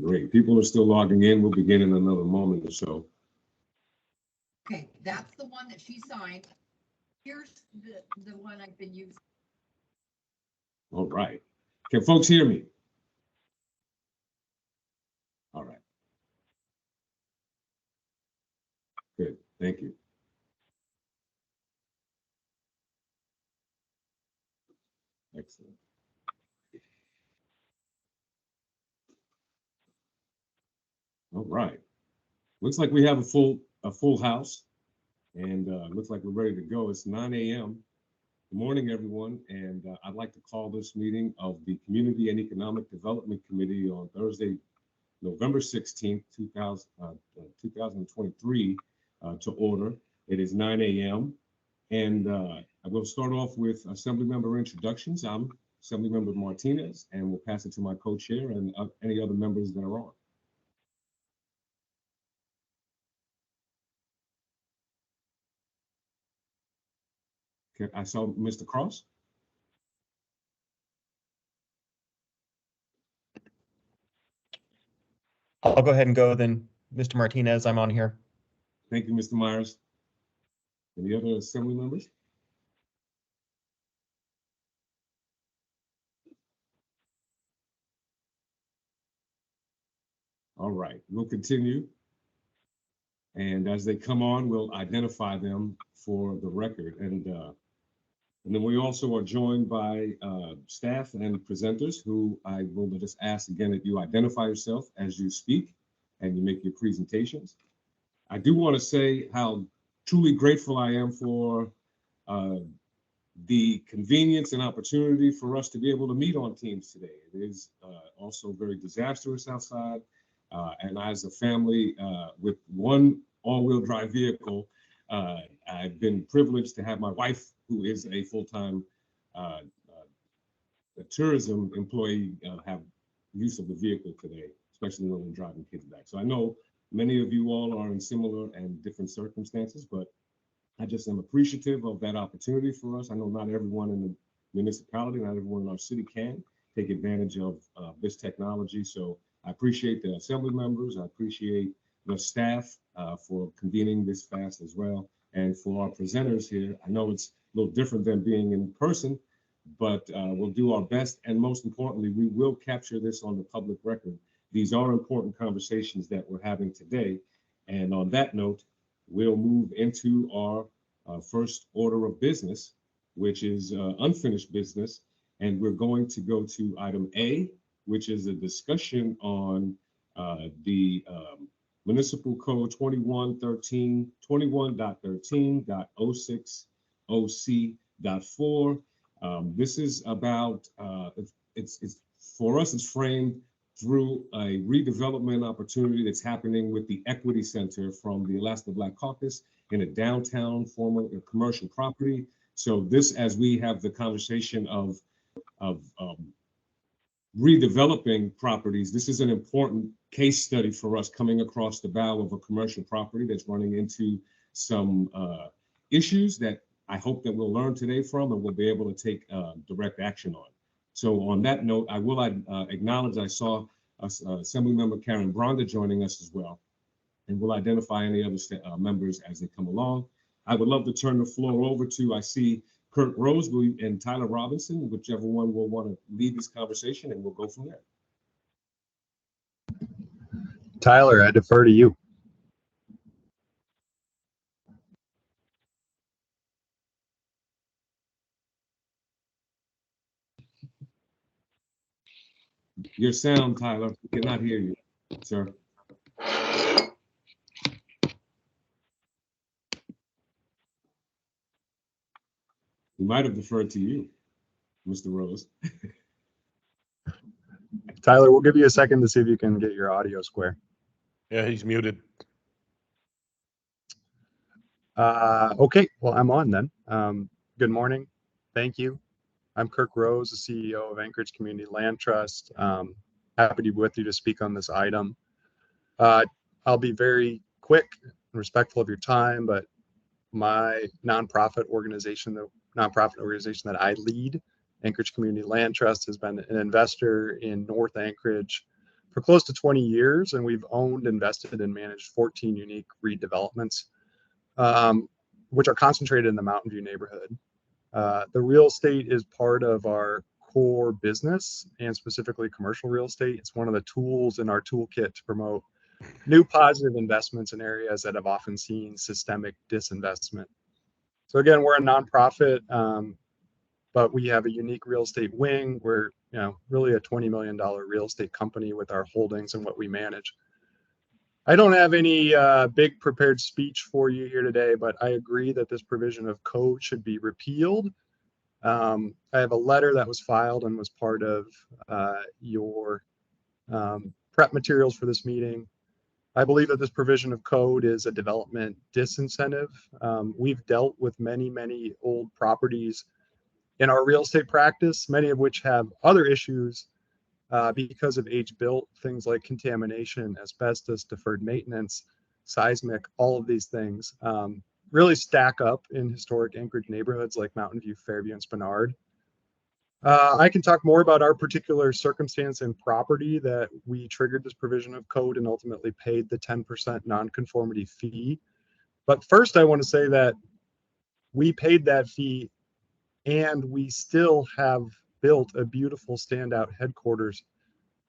Great. People are still logging in. We'll begin in another moment or so. Okay, that's the one that she signed. Here's the one I've been using. All right. Can folks hear me? All right. Good. Thank you. Excellent. All right. Looks like we have a full house, and looks like we're ready to go. It's 9 a.m. Good morning, everyone, and I'd like to call this meeting of the Community and Economic Development Committee on Thursday, November 16th, 2023 to order. It is 9 a.m. and I will start off with Assembly Member introductions. I'm Assembly Member Martinez, and we'll pass it to my co-chair and any other members that are on. Okay, I saw Mr. Cross. I'll go ahead and go then. Mr. Martinez, I'm on here. Thank you, Mr. Myers. Any other Assembly members? All right, we'll continue. And as they come on, we'll identify them for the record. And then we also are joined by staff and presenters who I will just ask again that you identify yourself as you speak and you make your presentations. I do want to say how truly grateful I am for the convenience and opportunity for us to be able to meet on Teams today. It is also very disastrous outside. And as a family with one all-wheel drive vehicle, I've been privileged to have my wife, who is a full-time tourism employee, have use of the vehicle today, especially when we're driving kids back. So I know many of you all are in similar and different circumstances, but I just am appreciative of that opportunity for us. I know not everyone in the municipality, not everyone in our city can take advantage of this technology. So I appreciate the assembly members. I appreciate the staff for convening this fast as well. And for our presenters here, I know it's a little different than being in person, but we'll do our best. And most importantly, we will capture this on the public record. These are important conversations that we're having today. And on that note, we'll move into our first order of business, which is unfinished business. And we're going to go to item A, which is a discussion on the Municipal Code 21.13.06.OC.4. This is about, it's for us, it's framed through a redevelopment opportunity that's happening with the Equity Center from the Alaska Black Caucus in a downtown former commercial property. So this, as we have the conversation of redeveloping properties, this is an important case study for us coming across the bow of a commercial property that's running into some issues that I hope that we'll learn today from and we'll be able to take direct action on. So on that note, I will acknowledge I saw Assembly Member Karen Bronda joining us as well, and we'll identify any other members as they come along. I would love to turn the floor over to, I see Kirk Rose and Tyler Robinson, whichever one will want to lead this conversation, and we'll go from there. Tyler, I defer to you. Your sound, Tyler, we cannot hear you, sir. We might have deferred to you, Mr. Rose. Tyler, we'll give you a second to see if you can get your audio square. Yeah, he's muted. Okay, well, I'm on then. Good morning. Thank you. I'm Kirk Rose, the CEO of Anchorage Community Land Trust. Happy to be with you to speak on this item. I'll be very quick and respectful of your time, but my nonprofit organization, the nonprofit organization that I lead. Anchorage Community Land Trust has been an investor in North Anchorage for close to 20 years, and we've owned, invested, and managed 14 unique redevelopments, which are concentrated in the Mountain View neighborhood. The real estate is part of our core business, and specifically commercial real estate. It's one of the tools in our toolkit to promote new positive investments in areas that have often seen systemic disinvestment. So again, we're a nonprofit, but we have a unique real estate wing. We're really a $20 million real estate company with our holdings and what we manage. I don't have any big prepared speech for you here today, but I agree that this provision of code should be repealed. I have a letter that was filed and was part of your prep materials for this meeting. I believe that this provision of code is a development disincentive. We've dealt with many old properties in our real estate practice, many of which have other issues because of age built, things like contamination, asbestos, deferred maintenance, seismic, all of these things really stack up in historic Anchorage neighborhoods like Mountain View, Fairview, and Spenard. I can talk more about our particular circumstance and property that we triggered this provision of code and ultimately paid the 10% nonconformity fee. But first, I want to say that we paid that fee and we still have built a beautiful standout headquarters.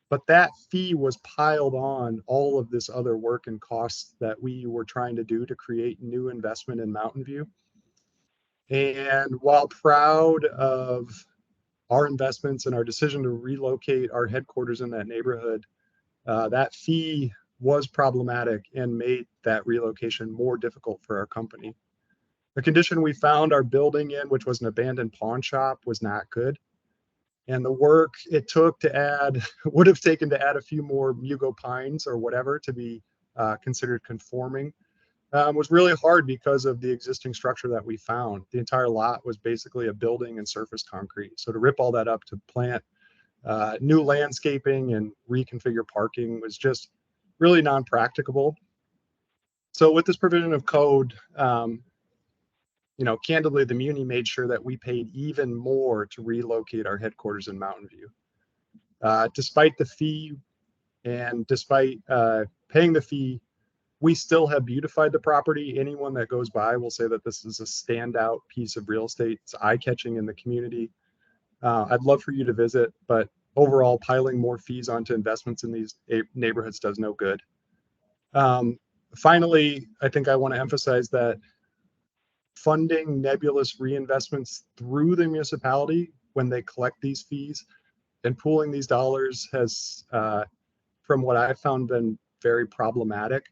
But that fee was piled on all of this other work and costs that we were trying to do to create new investment in Mountain View. And while proud of our investments and our decision to relocate our headquarters in that neighborhood, that fee was problematic and made that relocation more difficult for our company. The condition we found our building in, which was an abandoned pawn shop, was not good. And the work it took to add, would have taken to add a few more Mugo pines or whatever to be considered conforming, was really hard because of the existing structure that we found. The entire lot was basically a building and surface concrete. So to rip all that up to plant new landscaping and reconfigure parking was just really non-practicable. So with this provision of code, candidly, the Muni made sure that we paid even more to relocate our headquarters in Mountain View. Despite the fee and despite paying the fee, we still have beautified the property. Anyone that goes by will say that this is a standout piece of real estate. It's eye-catching in the community. I'd love for you to visit, but overall, piling more fees onto investments in these neighborhoods does no good. Finally, I think I want to emphasize that funding nebulous reinvestments through the municipality when they collect these fees and pooling these dollars has, from what I've found, been very problematic.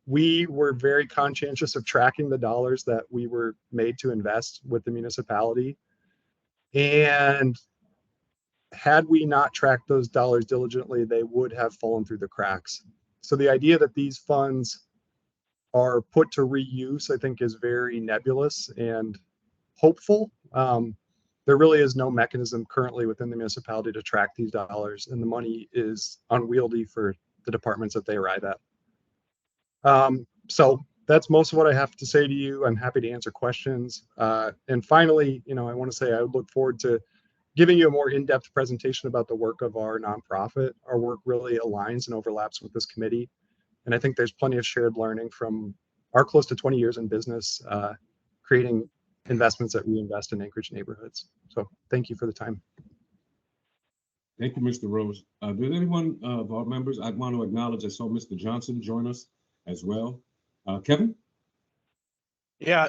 We were very conscientious of tracking the dollars that we were made to invest with the municipality. And had we not tracked those dollars diligently, they would have fallen through the cracks. So the idea that these funds are put to reuse, I think, is very nebulous and hopeful. There really is no mechanism currently within the municipality to track these dollars, and the money is unwieldy for the departments that they arrive at. So that's most of what I have to say to you. I'm happy to answer questions. And finally, I want to say I would look forward to giving you a more in-depth presentation about the work of our nonprofit. Our work really aligns and overlaps with this committee. And I think there's plenty of shared learning from our close to 20 years in business, creating investments that reinvest in Anchorage neighborhoods. So thank you for the time. Thank you, Mr. Rose. Did anyone of our members, I'd want to acknowledge, I saw Mr. Johnson join us as well. Kevin? Yeah,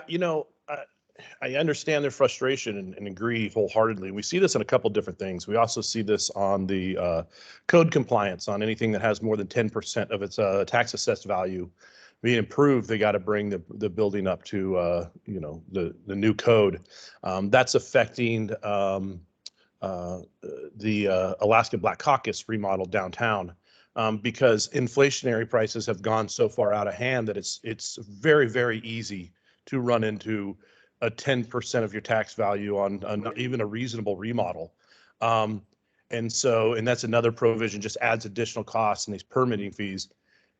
I understand their frustration and agree wholeheartedly. We see this in a couple different things. We also see this on the code compliance on anything that has more than 10% of its tax assessed value being improved. They got to bring the building up to the new code. That's affecting the Alaska Black Caucus remodel downtown because inflationary prices have gone so far out of hand that it's very, very easy to run into a 10% of your tax value on not even a reasonable remodel. And that's another provision, just adds additional costs and these permitting fees.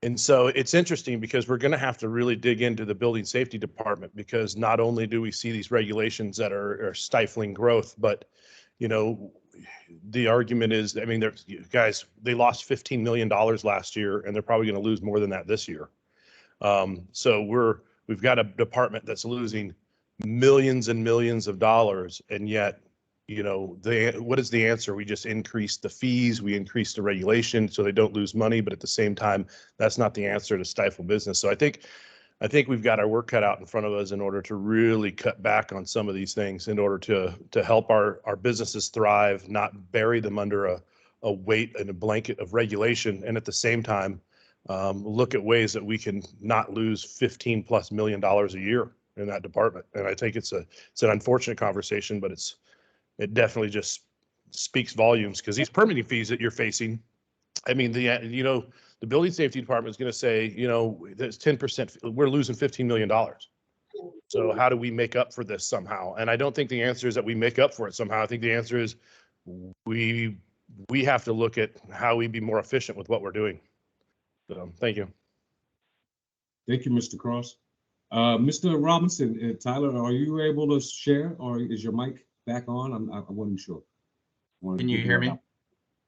And so it's interesting because we're going to have to really dig into the building safety department, because not only do we see these regulations that are stifling growth, but, you know, the argument is, I mean, there's guys, they lost $15 million last year, and they're probably going to lose more than that this year. So we've got a department that's losing millions and millions of dollars, and yet, you know, what is the answer? We just increase the fees, we increase the regulation so they don't lose money, but at the same time, that's not the answer to stifle business. So I think we've got our work cut out in front of us in order to really cut back on some of these things, in order to help our businesses thrive, not bury them under a weight and a blanket of regulation, and at the same time, look at ways that we can not lose $15+ million a year in that department. And I think it's an unfortunate conversation, but it definitely just speaks volumes, because these permitting fees that you're facing, I mean, the building safety department is going to say, you know, there's 10%, we're losing $15 million. So how do we make up for this somehow? And I don't think the answer is that we make up for it somehow. I think the answer is we have to look at how we be more efficient with what we're doing. So thank you. Thank you, Mr. Cross. Mr. Robinson, Tyler, are you able to share, or is your mic back on? I wasn't sure. Can you hear me?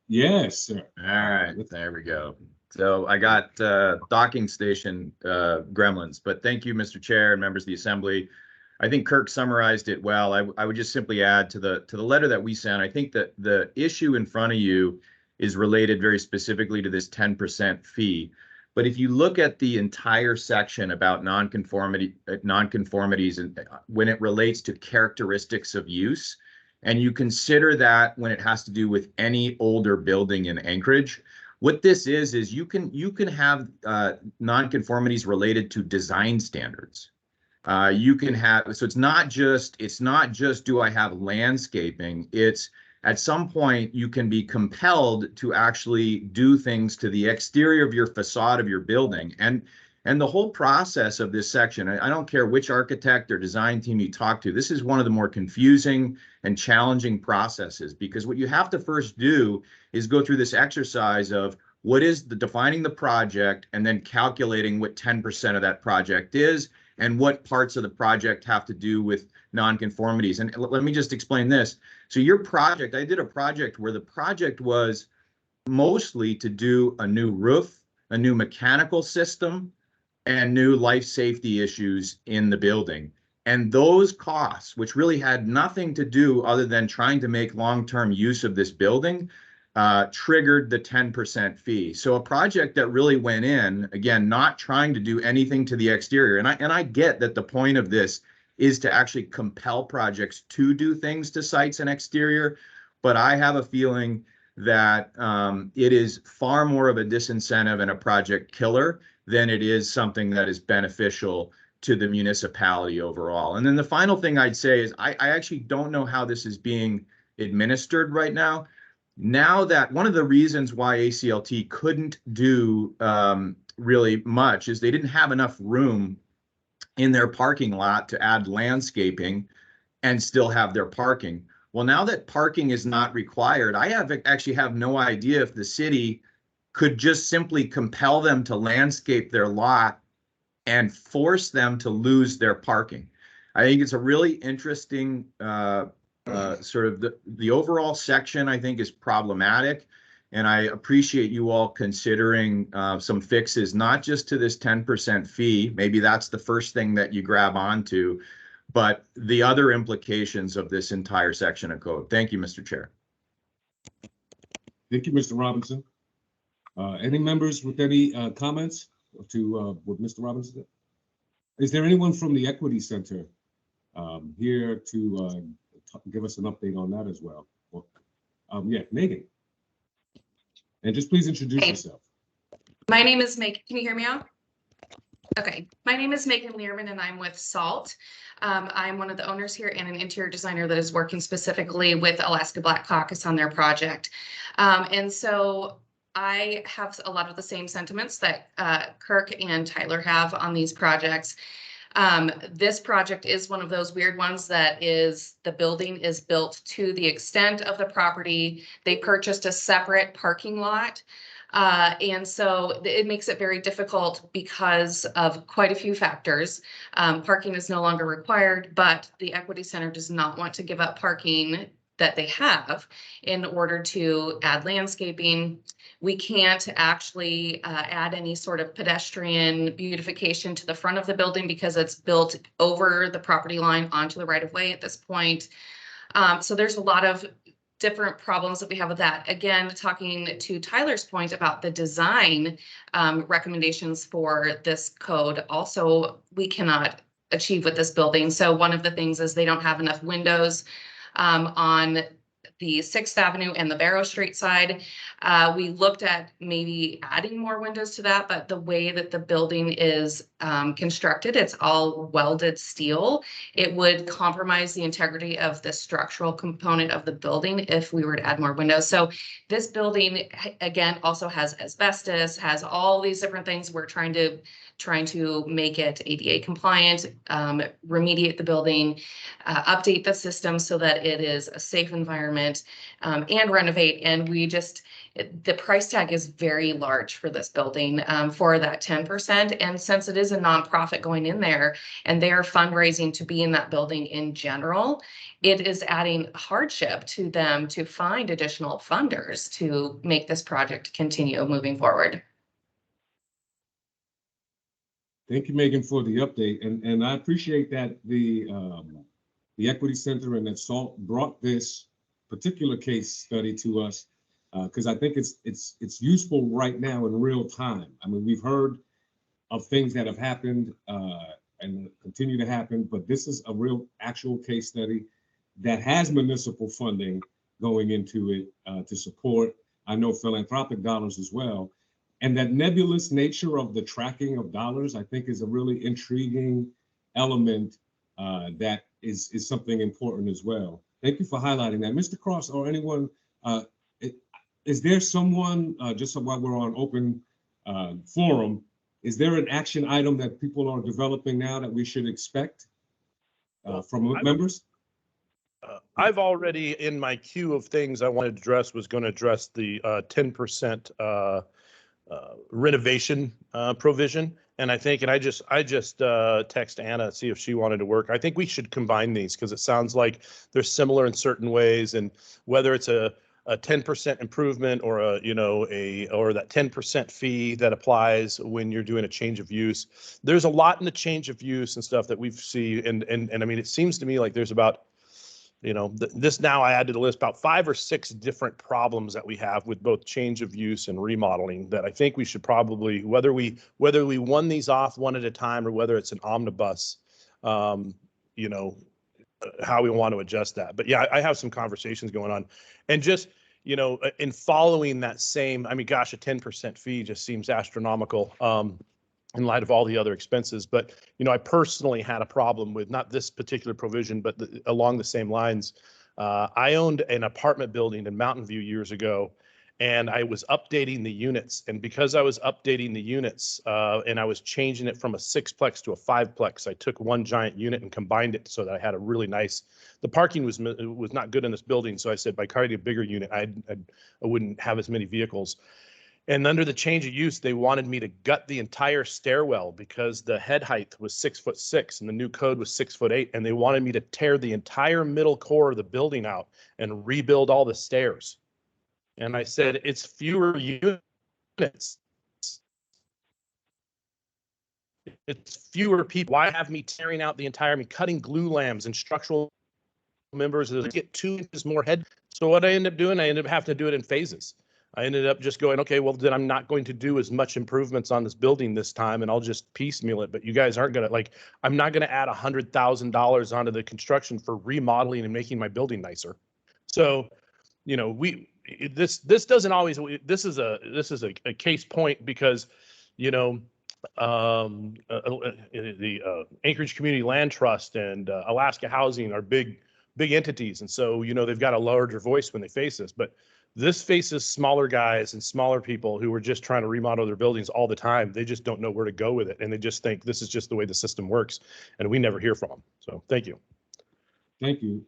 Yes, sir. All right, there we go. So I got docking station gremlins, but thank you, Mr. Chair and members of the Assembly. I think Kirk summarized it well. I would just simply add to the letter that we sent. I think that the issue in front of you is related very specifically to this 10% fee. But if you look at the entire section about nonconformities, and when it relates to characteristics of use, and you consider that when it has to do with any older building in Anchorage, what this is you can have nonconformities related to design standards. You can have, so it's not just do I have landscaping? It's at some point you can be compelled to actually do things to the exterior of your facade of your building. And the whole process of this section, I don't care which architect or design team you talk to, this is one of the more confusing and challenging processes, because what you have to first do is go through this exercise of what is defining the project, and then calculating what 10% of that project is, and what parts of the project have to do with nonconformities. And let me just explain this. So your project, I did a project where the project was mostly to do a new roof, a new mechanical system, and new life safety issues in the building. And those costs, which really had nothing to do other than trying to make long-term use of this building, triggered the 10% fee. So a project that really went in, again, not trying to do anything to the exterior. And I get that the point of this is to actually compel projects to do things to sites and exterior, but I have a feeling that it is far more of a disincentive and a project killer than it is something that is beneficial to the municipality overall. And then the final thing I'd say is I actually don't know how this is being administered right now. Now that one of the reasons why ACLT couldn't do really much is they didn't have enough room in their parking lot to add landscaping and still have their parking. Well, now that parking is not required, I actually have no idea if the city could just simply compel them to landscape their lot and force them to lose their parking. I think it's a really interesting sort of the overall section, I think, is problematic. And I appreciate you all considering some fixes, not just to this 10% fee. Maybe that's the first thing that you grab onto, but the other implications of this entire section of code. Thank you, Mr. Chair. Thank you, Mr. Robinson. Any members with any comments to what Mr. Robinson said? Is there anyone from the Equity Center here to give us an update on that as well? Yeah, Megan. And just please introduce yourself. My name is Megan. Can you hear me out? Okay. My name is Megan Learman, and I'm with SALT. I'm one of the owners here and an interior designer that is working specifically with Alaska Black Caucus on their project. And so I have a lot of the same sentiments that Kirk and Tyler have on these projects. This project is one of those weird ones that is, the building is built to the extent of the property. They purchased a separate parking lot And so it makes it very difficult because of quite a few factors. Parking is no longer required, but the Equity Center does not want to give up parking that they have in order to add landscaping. We can't actually add any sort of pedestrian beautification to the front of the building because it's built over the property line onto the right of way at this point. So there's a lot of different problems that we have with that. Again, talking to Tyler's point about the design recommendations for this code, also we cannot achieve with this building. So one of the things is they don't have enough windows on the 6th Avenue and the Barrow Street side. We looked at maybe adding more windows to that, but the way that the building is constructed, it's all welded steel. It would compromise the integrity of the structural component of the building if we were to add more windows. So this building, again, also has asbestos, has all these different things. We're trying to make it ADA compliant, remediate the building, update the system so that it is a safe environment, and renovate. And the price tag is very large for this building, for that 10%. And since it is a nonprofit going in there and they are fundraising to be in that building in general, it is adding hardship to them to find additional funders to make this project continue moving forward. Thank you, Megan, for the update. And I appreciate that the Equity Center and that SALT brought this particular case study to us, because I think it's useful right now in real time. I mean, we've heard of things that have happened and continue to happen, but this is a real actual case study that has municipal funding going into it to support, I know, philanthropic dollars as well. And that nebulous nature of the tracking of dollars, I think, is a really intriguing element that is something important as well. Thank you for highlighting that. Mr. Cross or anyone, is there someone, just so while we're on open forum, is there an action item that people are developing now that we should expect from members? I've already, in my queue of things I wanted to address, was going to address the 10% renovation provision. And I just text Anna, see if she wanted to work. I think we should combine these because it sounds like they're similar in certain ways. And whether it's a 10% improvement or or that 10% fee that applies when you're doing a change of use, there's a lot in the change of use and stuff that we see. And I mean, it seems to me like there's about, this now I added to the list about 5 or 6 different problems that we have with both change of use and remodeling that I think we should probably, whether we won these off one at a time or whether it's an omnibus, how we want to adjust that. But yeah, I have some conversations going on, and just, in following that same, I mean, gosh, a 10% fee just seems astronomical. In light of all the other expenses. But, I personally had a problem with not this particular provision, but along the same lines. I owned an apartment building in Mountain View years ago, and I was updating the units. And because I was updating the units and I was changing it from a 6-plex to a 5-plex, I took one giant unit and combined it so that I had a really nice, the parking was not good in this building. So I said, by creating a bigger unit, I wouldn't have as many vehicles. And under the change of use, they wanted me to gut the entire stairwell because the head height was 6'6" and the new code was 6'8", and they wanted me to tear the entire middle core of the building out and rebuild all the stairs. And I said, it's fewer units. It's fewer people. Why have me tearing out the entire, cutting glue lambs and structural members to get 2 inches more head? So what I ended up doing, I ended up having to do it in phases. I ended up just going, okay, well, then I'm not going to do as much improvements on this building this time, and I'll just piecemeal it. But you guys aren't going to, I'm not going to add $100,000 onto the construction for remodeling and making my building nicer. So, this doesn't always, this is a case point because, the Anchorage Community Land Trust and Alaska Housing are big entities. And so, they've got a larger voice when they face this, but this faces smaller guys and smaller people who are just trying to remodel their buildings all the time. They just don't know where to go with it. And they just think this is just the way the system works. And we never hear from them. So thank you. Thank you.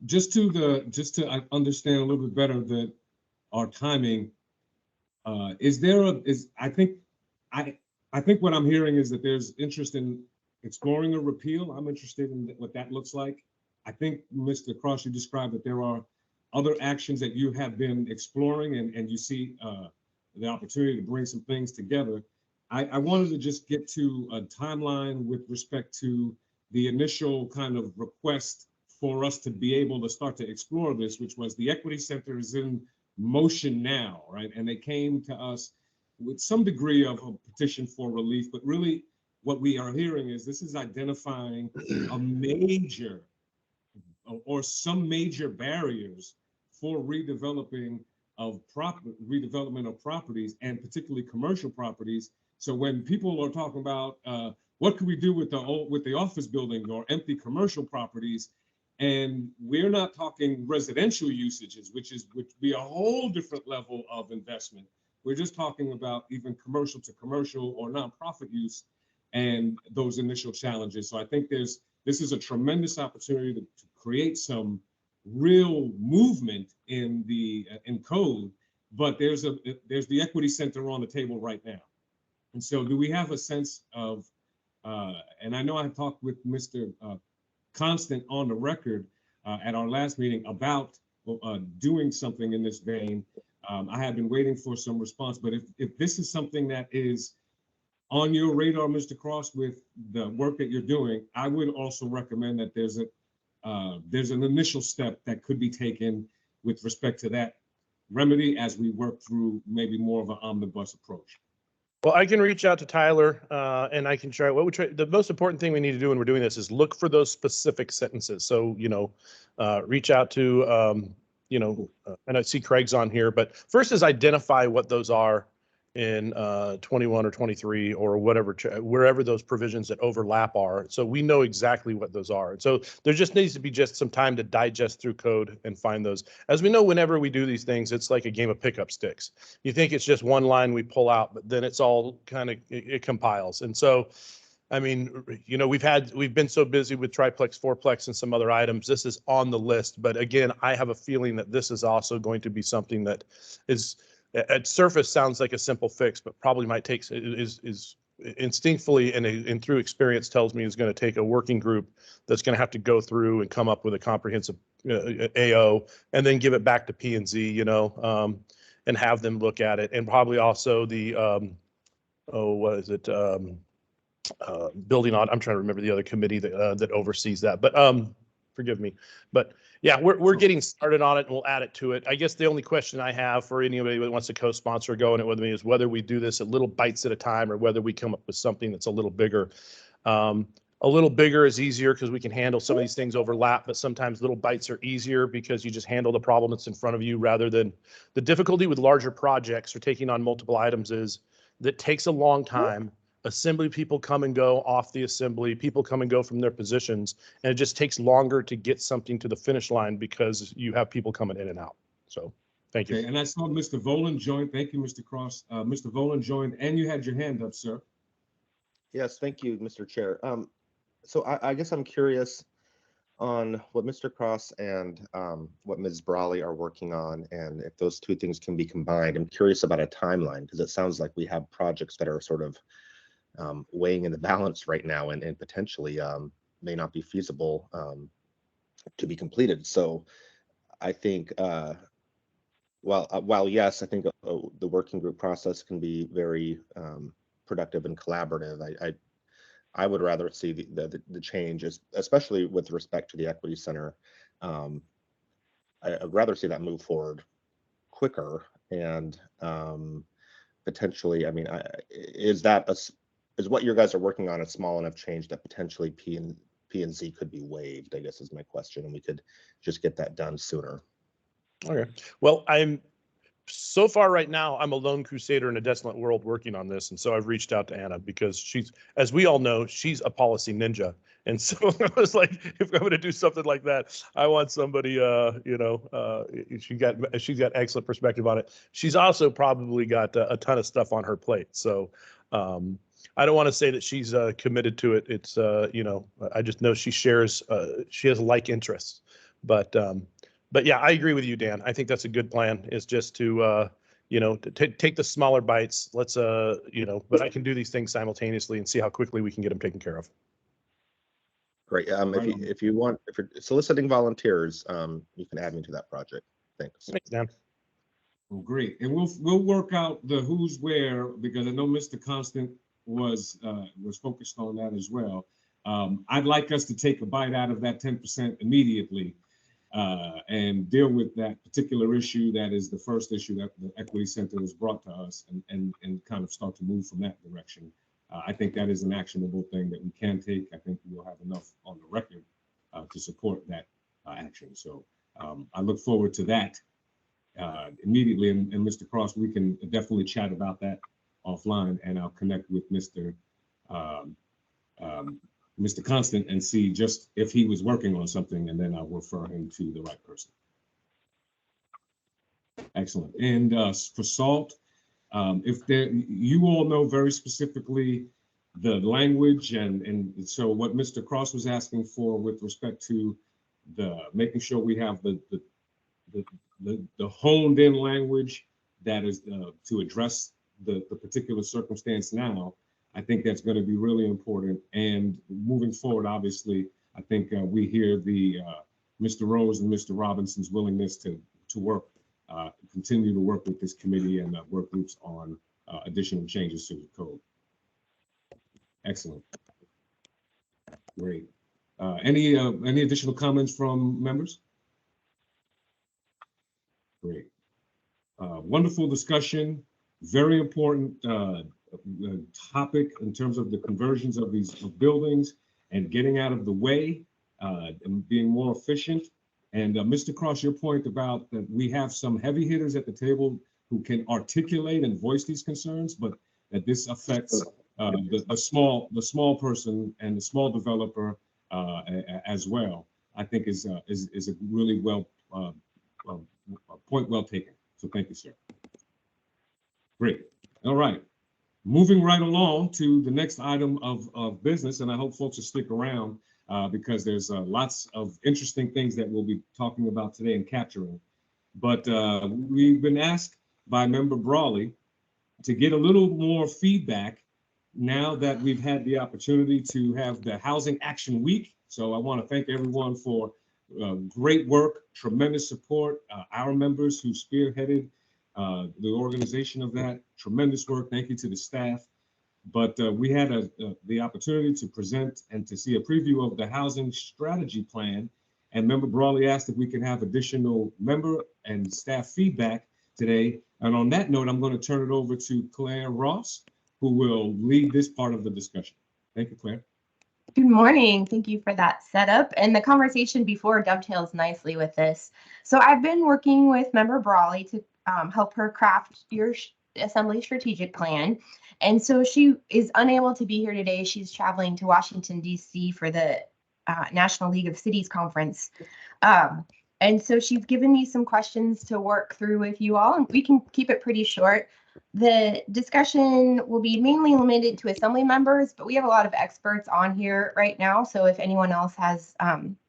Just to understand a little bit better that our timing, I think what I'm hearing is that there's interest in exploring a repeal. I'm interested in what that looks like. I think, Mr. Cross, you described that there are other actions that you have been exploring and you see the opportunity to bring some things together. I wanted to just get to a timeline with respect to the initial kind of request for us to be able to start to explore this, which was the Equity Center is in motion now, right? And they came to us with some degree of a petition for relief, but really what we are hearing is this is identifying a major or some major barriers for redevelopment of properties and particularly commercial properties. So when people are talking about what can we do with the office building or empty commercial properties, and we're not talking residential usages, which would be a whole different level of investment. We're just talking about even commercial to commercial or nonprofit use and those initial challenges. So I think this is a tremendous opportunity to create some real movement in code, but there's the Equity Center on the table right now. And so do we have a sense of, and I know I talked with Mr. Constant on the record at our last meeting about doing something in this vein. I have been waiting for some response, but if this is something that is on your radar, Mr. Cross, with the work that you're doing, I would also recommend that there's an initial step that could be taken with respect to that remedy as we work through maybe more of an omnibus approach. Well, I can reach out to Tyler and I can try. The most important thing we need to do when we're doing this is look for those specific sentences. So, reach out to, and I see Craig's on here, but first is identify what those are in 21 or 23 or whatever, wherever those provisions that overlap are. So we know exactly what those are. And so there just needs to be just some time to digest through code and find those. As we know, whenever we do these things, it's like a game of pickup sticks. You think it's just one line we pull out, but then it's all kind of, it compiles. And so, I mean, we've been so busy with triplex, fourplex, and some other items. This is on the list. But again, I have a feeling that this is also going to be something that is, at surface sounds like a simple fix, but probably might take is instinctively and through experience tells me is going to take a working group that's going to have to go through and come up with a comprehensive AO and then give it back to P&Z, and have them look at it, and probably also the building on. I'm trying to remember the other committee that oversees that, but forgive me, but yeah, we're getting started on it and we'll add it to it. I guess the only question I have for anybody that wants to co-sponsor going it with me is whether we do this at little bites at a time or whether we come up with something that's a little bigger. A little bigger is easier because we can handle some of these things overlap, but sometimes little bites are easier because you just handle the problem that's in front of you rather than the difficulty with larger projects or taking on multiple items is that takes a long time. Assembly people come and go off the assembly, people come and go from their positions, and it just takes longer to get something to the finish line because you have people coming in and out. So thank you. Okay, and I saw Mr. Volan joined. Thank you, Mr. Cross. Mr. Volan joined, and you had your hand up, sir. Yes, thank you, Mr. Chair. So I guess I'm curious on what Mr. Cross and what Ms. Brawley are working on, and if those two things can be combined. I'm curious about a timeline because it sounds like we have projects that are sort of weighing in the balance right now and potentially may not be feasible to be completed. So I think while yes, I think the working group process can be very productive and collaborative, I would rather see the changes, especially with respect to the Equity Center. I'd rather see that move forward quicker and potentially, I mean, is what you guys are working on a small enough change that potentially P&Z could be waived, I guess is my question, and we could just get that done sooner. Okay. Well, so far right now, I'm a lone crusader in a desolate world working on this. And so I've reached out to Anna because she's, as we all know, she's a policy ninja. And so I was like, if I'm going to do something like that, I want somebody, she's got excellent perspective on it. She's also probably got a ton of stuff on her plate. So I don't want to say that she's committed to it. It's, I just know she has like interests, but yeah, I agree with you, Dan. I think that's a good plan, is just to take the smaller bites. Let's, but I can do these things simultaneously and see how quickly we can get them taken care of. Great. If Right you, on. if you want, if you're soliciting volunteers, you can add me to that project. Thanks. Thanks, Dan. Well, great. And we'll work out the who's where, because I know Mr. Constant was focused on that as well. I'd like us to take a bite out of that 10% immediately and deal with that particular issue. That is the first issue that the Equity Center has brought to us, and kind of start to move from that direction. I think that is an actionable thing that we can take. I think we'll have enough on the record to support that action. So I look forward to that immediately. And Mr. Cross, we can definitely chat about that offline, and I'll connect with Mr. Constant and see just if he was working on something, and then I'll refer him to the right person. Excellent. And for SALT, if there, you all know very specifically the language, and so what Mr. Cross was asking for with respect to the making sure we have the honed in language that is to address the particular circumstance now. I think that's going to be really important. And moving forward, obviously, I think we hear the Mr. Rose and Mr. Robinson's willingness to work, continue to work with this committee and work groups on additional changes to the code. Excellent. Great. Any additional comments from members? Great. Wonderful discussion. Very important topic in terms of the conversions of these buildings and getting out of the way and being more efficient. And Mr. Cross, your point about that we have some heavy hitters at the table who can articulate and voice these concerns, but that this affects the small person and the small developer as well, I think is a really point well taken. So thank you, sir. Great. All right. Moving right along to the next item of business, and I hope folks will stick around because there's lots of interesting things that we'll be talking about today and capturing. But we've been asked by Member Brawley to get a little more feedback now that we've had the opportunity to have the Housing Action Week. So I want to thank everyone for great work, tremendous support, our members who spearheaded the organization of that, tremendous work. Thank you to the staff. But we had the opportunity to present and to see a preview of the housing strategy plan. And Member Brawley asked if we could have additional member and staff feedback today. And on that note, I'm going to turn it over to Claire Ross, who will lead this part of the discussion. Thank you, Claire. Good morning. Thank you for that setup. And the conversation before dovetails nicely with this. So I've been working with Member Brawley to help her craft your Assembly strategic plan. And so she is unable to be here today. She's traveling to Washington, D.C. for the National League of Cities Conference. And so she's given me some questions to work through with you all, and we can keep it pretty short. The discussion will be mainly limited to Assembly members, but we have a lot of experts on here right now. So if anyone else has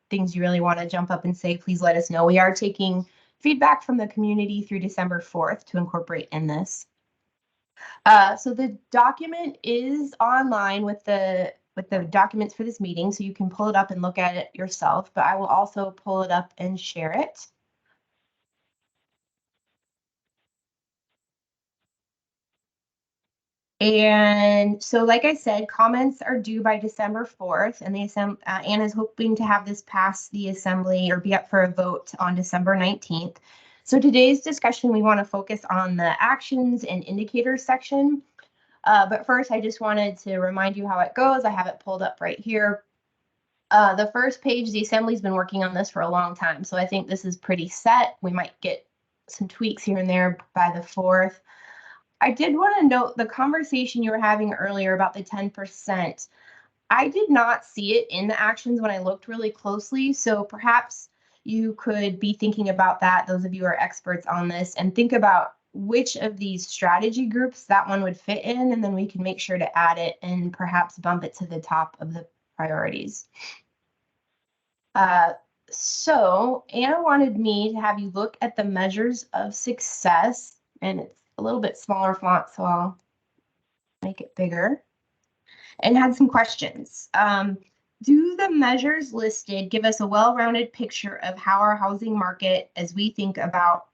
things you really want to jump up and say, please let us know. We are taking feedback from the community through December 4th to incorporate in this. So the document is online with the documents for this meeting, so you can pull it up and look at it yourself, but I will also pull it up and share it. And so, like I said, comments are due by December 4th, and the Anna is hoping to have this pass the Assembly or be up for a vote on December 19th. So today's discussion, we want to focus on the actions and indicators section. But first, I just wanted to remind you how it goes. I have it pulled up right here. The first page, the Assembly's been working on this for a long time, so I think this is pretty set. We might get some tweaks here and there by the 4th. I did want to note the conversation you were having earlier about the 10%. I did not see it in the actions when I looked really closely, so perhaps you could be thinking about that, those of you who are experts on this, and think about which of these strategy groups that one would fit in, and then we can make sure to add it and perhaps bump it to the top of the priorities. So Anna wanted me to have you look at the measures of success, and it's a little bit smaller font, so I'll make it bigger. And had some questions. Do the measures listed give us a well-rounded picture of how our housing market as we think about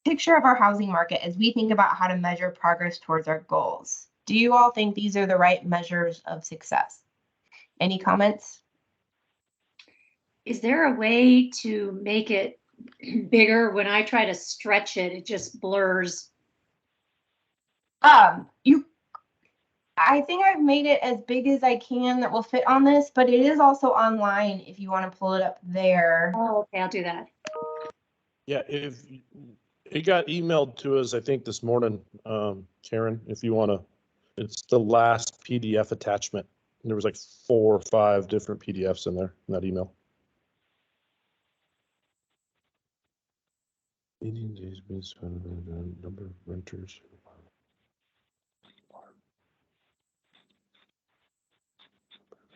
how to measure progress towards our goals? Do you all think these are the right measures of success? Any comments? Is there a way to make it bigger? When I try to stretch it, it just blurs. I think I've made it as big as I can that will fit on this, but it is also online if you want to pull it up there. Oh, okay, I'll do that. Yeah, if it got emailed to us, I think this morning, Karen, if you want to, it's the last PDF attachment. There was like 4 or 5 different PDFs in there in that email. Number of renters.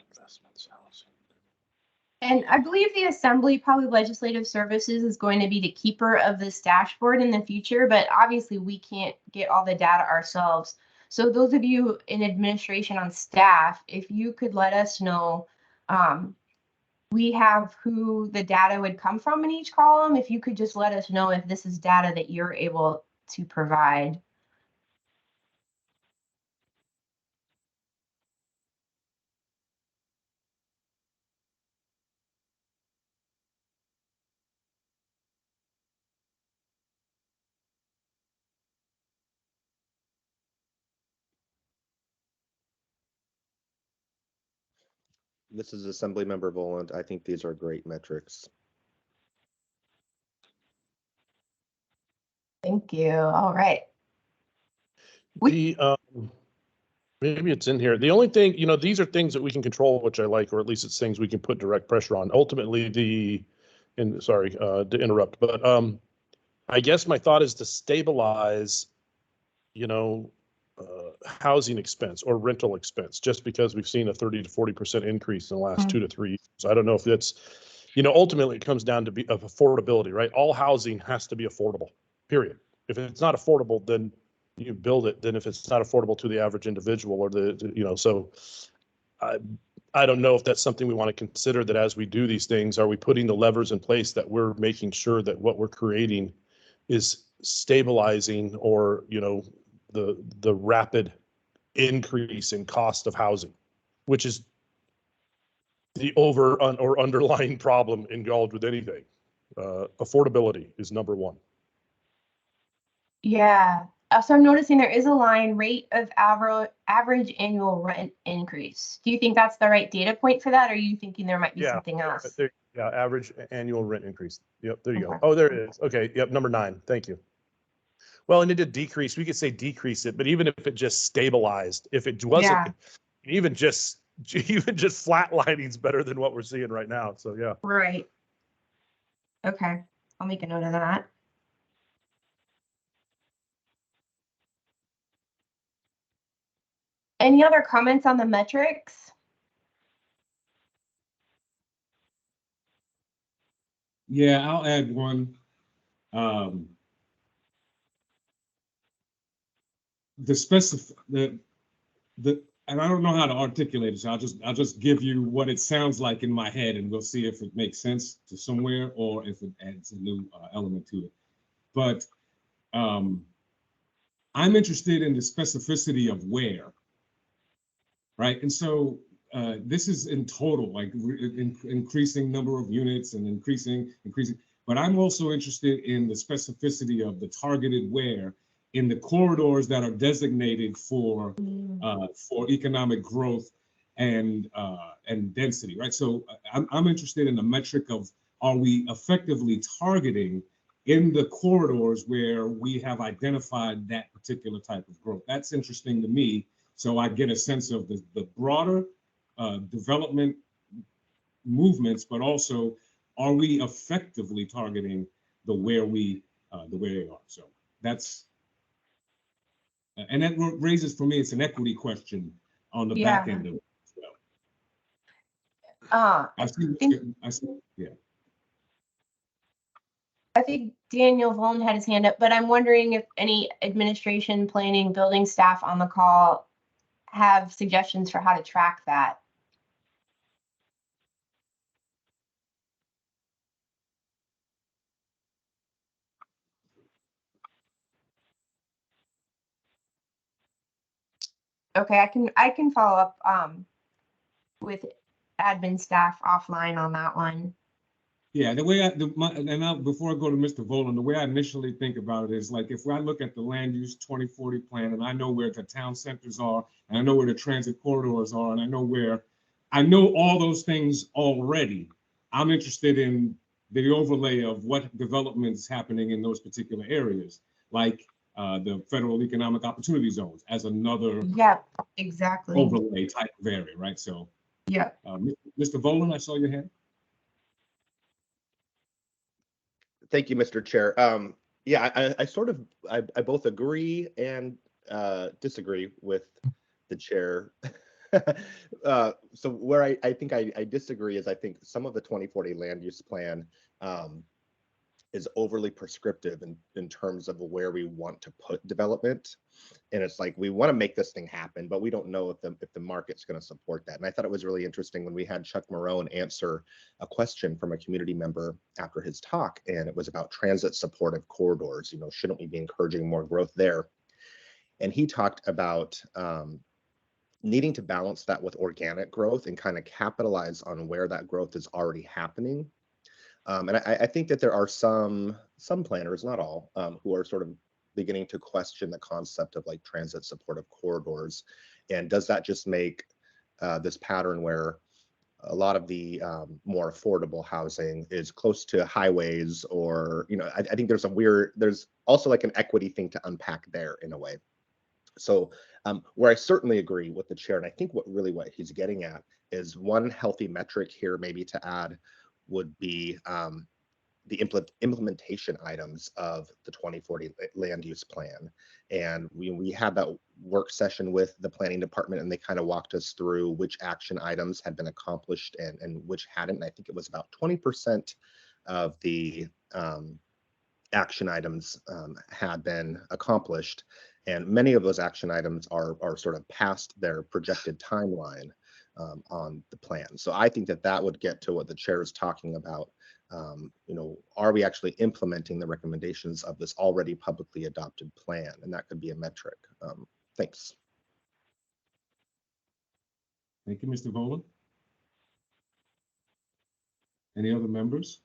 Investments, housing. And I believe the Assembly Public Legislative Services is going to be the keeper of this dashboard in the future, but obviously we can't get all the data ourselves. So those of you in administration on staff, if you could let us know, we have who the data would come from in each column. If you could just let us know if this is data that you're able to provide. This is Assemblymember Volant. I think these are great metrics. Thank you. All right. The maybe it's in here. The only thing, these are things that we can control, which I like, or at least it's things we can put direct pressure on. Ultimately, sorry to interrupt, but I guess my thought is to stabilize, housing expense or rental expense, just because we've seen a 30 to 40% increase in the last 2 to 3 years. I don't know if that's, ultimately it comes down to of affordability, right? All housing has to be affordable, period. If it's not affordable, then you build it. Then if it's not affordable to the average individual or so I don't know if that's something we want to consider, that as we do these things, are we putting the levers in place that we're making sure that what we're creating is stabilizing, or, the rapid increase in cost of housing, which is the or underlying problem involved with anything. Affordability is number one. Yeah. So I'm noticing there is a line rate of average annual rent increase. Do you think that's the right data point for that? Or are you thinking there might be something else? Yeah, average annual rent increase. Yep, there you Okay. go. Oh, there it is. Okay, yep, number 9. Thank you. Well, and it did decrease. We could say decrease it, but even if it just stabilized, if it wasn't, Yeah. even just flatlining is better than what we're seeing right now. So yeah. Right. Okay. I'll make a note of that. Any other comments on the metrics? Yeah, I'll add one. And I don't know how to articulate it, so I'll just give you what it sounds like in my head, and we'll see if it makes sense to somewhere or if it adds a new element to it. But I'm interested in the specificity of where, right? And so this is in total, like increasing number of units and increasing, but I'm also interested in the specificity of the targeted where in the corridors that are designated for economic growth and density, right? So I'm interested in the metric of, are we effectively targeting in the corridors where we have identified that particular type of growth? That's interesting to me. So I get a sense of the broader development movements, but also, are we effectively targeting the where they are? So that's, and that raises for me, it's an equity question on the back end of it as well. I see, yeah. I think Daniel Voln had his hand up, but I'm wondering if any administration, planning, building staff on the call have suggestions for how to track that. Okay, I can follow up with admin staff offline on that one. Yeah, the way before I go to Mr. Volan, the way I initially think about it is like, if I look at the land use 2040 plan and I know where the town centers are, and I know where the transit corridors are, and I know all those things already, I'm interested in the overlay of what development is happening in those particular areas, like the federal economic opportunity zones as another Yeah, exactly. overlay type of area, right? So, Yeah. Mr. Volan, I saw your hand. Thank you, Mr. Chair. Yeah, I both agree and disagree with the chair. So where I think I disagree is I think some of the 2040 land use plan is overly prescriptive in terms of where we want to put development. And it's like, we want to make this thing happen, but we don't know if the market's going to support that. And I thought it was really interesting when we had Chuck Marone answer a question from a community member after his talk, and it was about transit supportive corridors. Shouldn't we be encouraging more growth there? And he talked about needing to balance that with organic growth and kind of capitalize on where that growth is already happening. And I think that there are some planners, not all, who are sort of beginning to question the concept of like transit supportive corridors. And does that just make this pattern where a lot of the more affordable housing is close to highways, or, I think there's also like an equity thing to unpack there in a way. So where I certainly agree with the chair, and I think what he's getting at is one healthy metric here maybe to add would be the implementation items of the 2040 land use plan. And we had that work session with the planning department, and they kind of walked us through which action items had been accomplished and which hadn't. And I think it was about 20% of the action items had been accomplished. And many of those action items are sort of past their projected timeline on the plan. So I think that would get to what the chair is talking about. Are we actually implementing the recommendations of this already publicly adopted plan? And that could be a metric. Thanks. Thank you, Mr. Volan. Any other members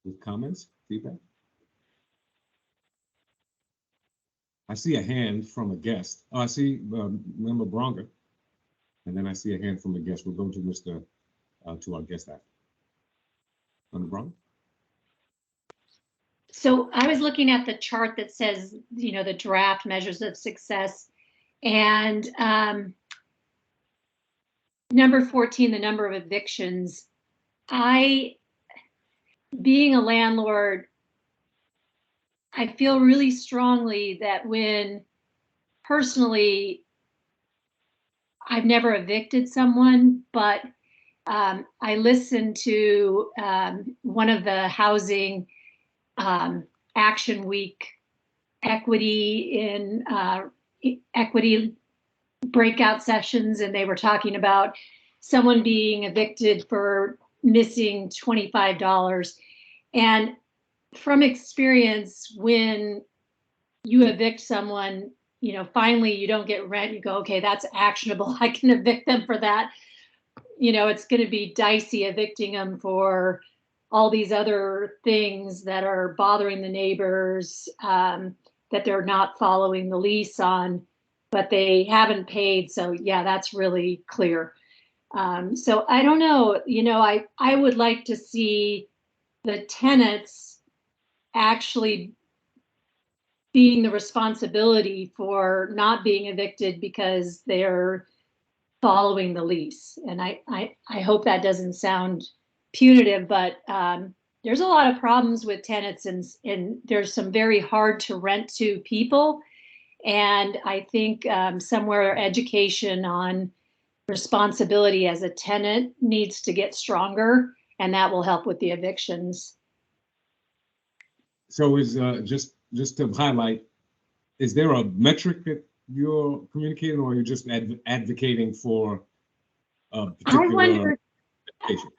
with comments, feedback? I see a hand from a guest. Oh, I see Member Bronger. And then I see a hand from a guest. We'll go to to our guest after. Member Bronger? So I was looking at the chart that says, the draft measures of success, and number 14, the number of evictions. Being a landlord, I feel really strongly that when personally, I've never evicted someone, but I listened to one of the housing Action Week equity breakout sessions, and they were talking about someone being evicted for missing $25. And from experience, when you evict someone, finally you don't get rent, you go, okay, that's actionable, I can evict them for that. It's going to be dicey evicting them for all these other things that are bothering the neighbors, that they're not following the lease on, but they haven't paid. So yeah, that's really clear. So I don't know, I would like to see the tenants actually being the responsibility for not being evicted because they're following the lease. And I hope that doesn't sound punitive, but there's a lot of problems with tenants, and there's some very hard to rent to people. And I think somewhere education on responsibility as a tenant needs to get stronger, and that will help with the evictions. So is, just to highlight, is there a metric that you're communicating, or are you just advocating for a I particular wondered, application?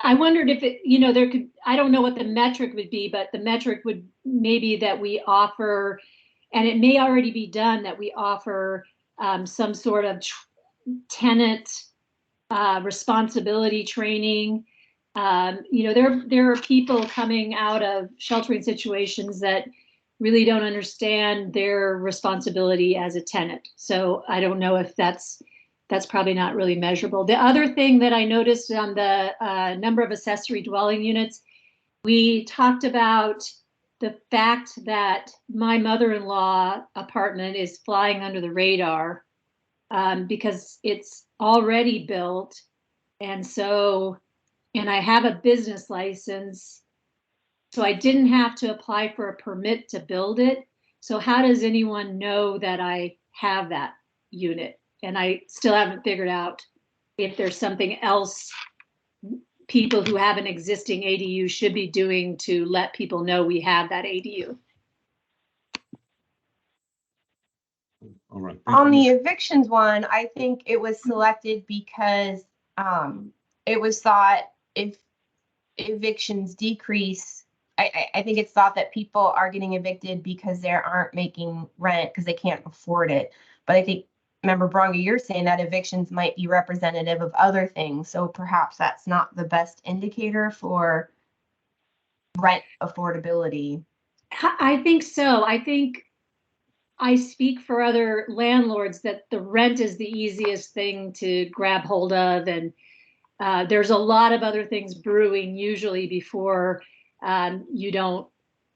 I wondered if it, you know, there could, I don't know what the metric would be, but the metric would maybe that we offer, and it may already be done, that we offer some sort of tenant responsibility training. You know, there are people coming out of sheltering situations that really don't understand their responsibility as a tenant. So I don't know if that's probably not really measurable. The other thing that I noticed on the number of accessory dwelling units, we talked about the fact that my mother-in-law apartment is flying under the radar because it's already built. And so, and I have a business license, so I didn't have to apply for a permit to build it. So how does anyone know that I have that unit? And I still haven't figured out if there's something else people who have an existing ADU should be doing to let people know we have that ADU. All right. On the evictions one, I think it was selected because it was thought if evictions decrease, I think it's thought that people are getting evicted because they aren't making rent because they can't afford it. But I think, Member Bronga, you're saying that evictions might be representative of other things. So perhaps that's not the best indicator for rent affordability. I think so. I think I speak for other landlords that the rent is the easiest thing to grab hold of. And there's a lot of other things brewing usually before you don't,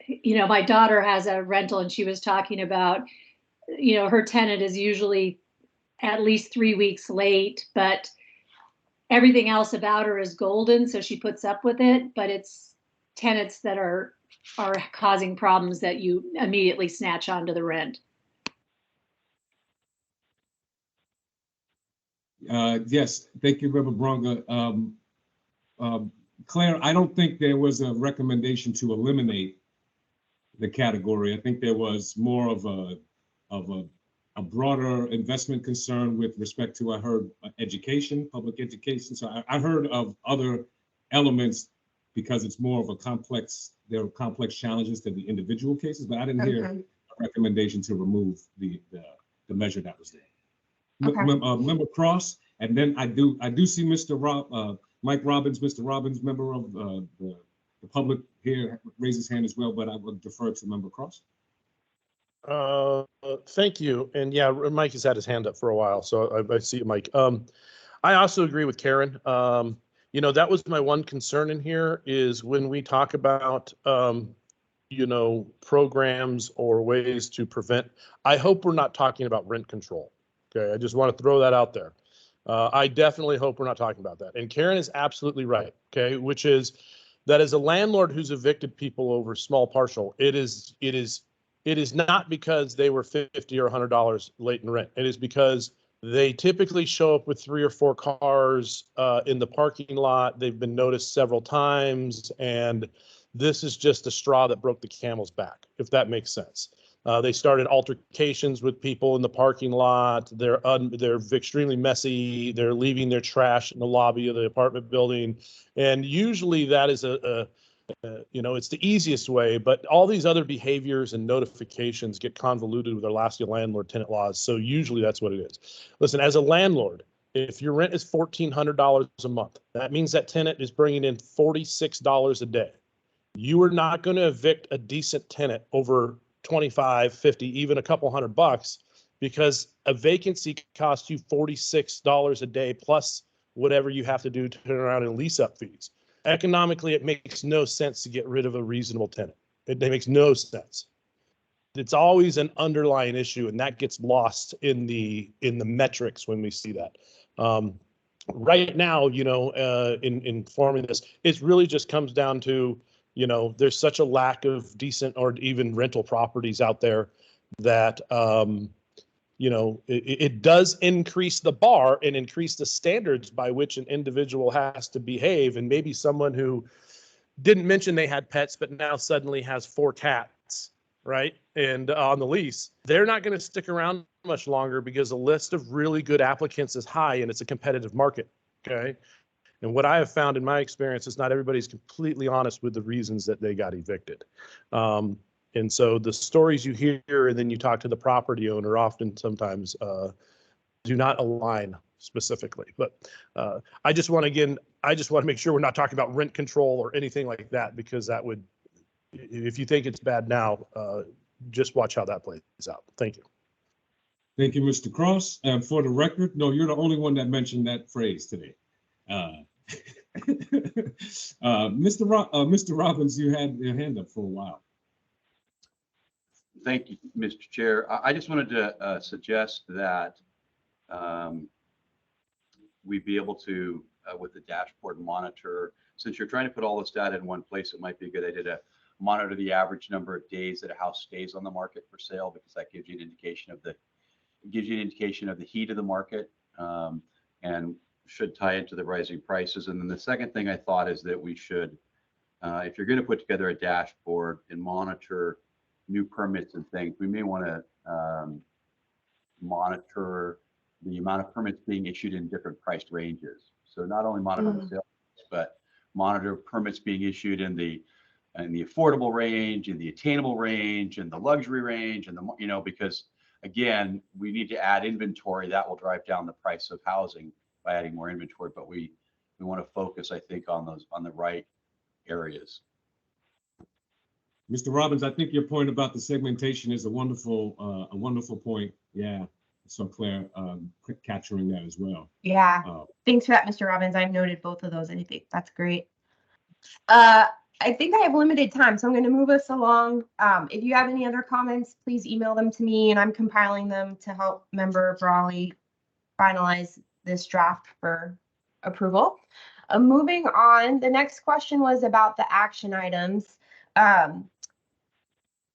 you know, my daughter has a rental and she was talking about, you know, her tenant is usually at least 3 weeks late, but everything else about her is golden. So she puts up with it, but it's tenants that are causing problems that you immediately snatch onto the rent. Yes, thank you, Member Bronga. Claire, I don't think there was a recommendation to eliminate the category. I think there was more of a broader investment concern with respect to, I heard education, public education. So I heard of other elements because it's more of a complex, there are complex challenges to the individual cases, but I didn't hear a recommendation to remove the measure that was there. Member Cross, and then I do see Mr. Mike Robbins, Mr. Robbins, member of the public here, raise his hand as well, but I would defer to Member Cross. Thank you. And yeah, Mike has had his hand up for a while, so I see you, Mike. I also agree with Karen. You know, that was my one concern in here is when we talk about, you know, programs or ways to prevent, I hope we're not talking about rent control. Okay, I just want to throw that out there. I definitely hope we're not talking about that. And Karen is absolutely right, okay, which is that as a landlord who's evicted people over small partial, it is not because they were $50 or $100 late in rent. It is because they typically show up with 3 or 4 cars in the parking lot. They've been noticed several times, and this is just the straw that broke the camel's back, if that makes sense. They started altercations with people in the parking lot. They're extremely messy. They're leaving their trash in the lobby of the apartment building, and usually that is you know, it's the easiest way. But all these other behaviors and notifications get convoluted with Alaska landlord-tenant laws. So usually that's what it is. Listen, as a landlord, if your rent is $1,400 a month, that means that tenant is bringing in $46 a day. You are not going to evict a decent tenant over 25, 50, even a couple $100 because a vacancy costs you $46 a day plus whatever you have to do to turn around and lease up fees. Economically, it makes no sense to get rid of a reasonable tenant. It makes no sense. It's always an underlying issue, and that gets lost in the metrics when we see that. Right now, you know, in forming this, it really just comes down to, you know, there's such a lack of decent or even rental properties out there that, you know, it does increase the bar and increase the standards by which an individual has to behave. And maybe someone who, didn't mention they had pets, but now suddenly has 4 cats, right? And on the lease, they're not going to stick around much longer because the list of really good applicants is high and it's a competitive market. Okay. And what I have found in my experience is not everybody's completely honest with the reasons that they got evicted. And so the stories you hear and then you talk to the property owner often sometimes do not align specifically. But I just want to make sure we're not talking about rent control or anything like that, because that would, if you think it's bad now, just watch how that plays out. Thank you. Thank you, Mr. Cross. And for the record, no, you're the only one that mentioned that phrase today. Mr. Robbins, you had your hand up for a while. Thank you, Mr. Chair. I just wanted to suggest that we be able to, with the dashboard, monitor, since you're trying to put all this data in one place, it might be a good idea to monitor the average number of days that a house stays on the market for sale, because that gives you an indication of the heat of the market, and should tie into the rising prices. And then the second thing I thought is that we should, if you're going to put together a dashboard and monitor new permits and things, we may want to monitor the amount of permits being issued in different priced ranges. So not only monitor the sales, but monitor permits being issued in the affordable range, in the attainable range, in the luxury range, and because again, we need to add inventory that will drive down the price of housing by adding more inventory. But we want to focus, I think, on the right areas. Mr. Robbins, I think your point about the segmentation is a wonderful point. Yeah, so Claire, capturing that as well. Yeah, thanks for that, Mr. Robbins. I've noted both of those. I think that's great. I think I have limited time, so I'm going to move us along. If you have any other comments, please email them to me, and I'm compiling them to help Member Brawley finalize this draft for approval. Moving on, the next question was about the action items.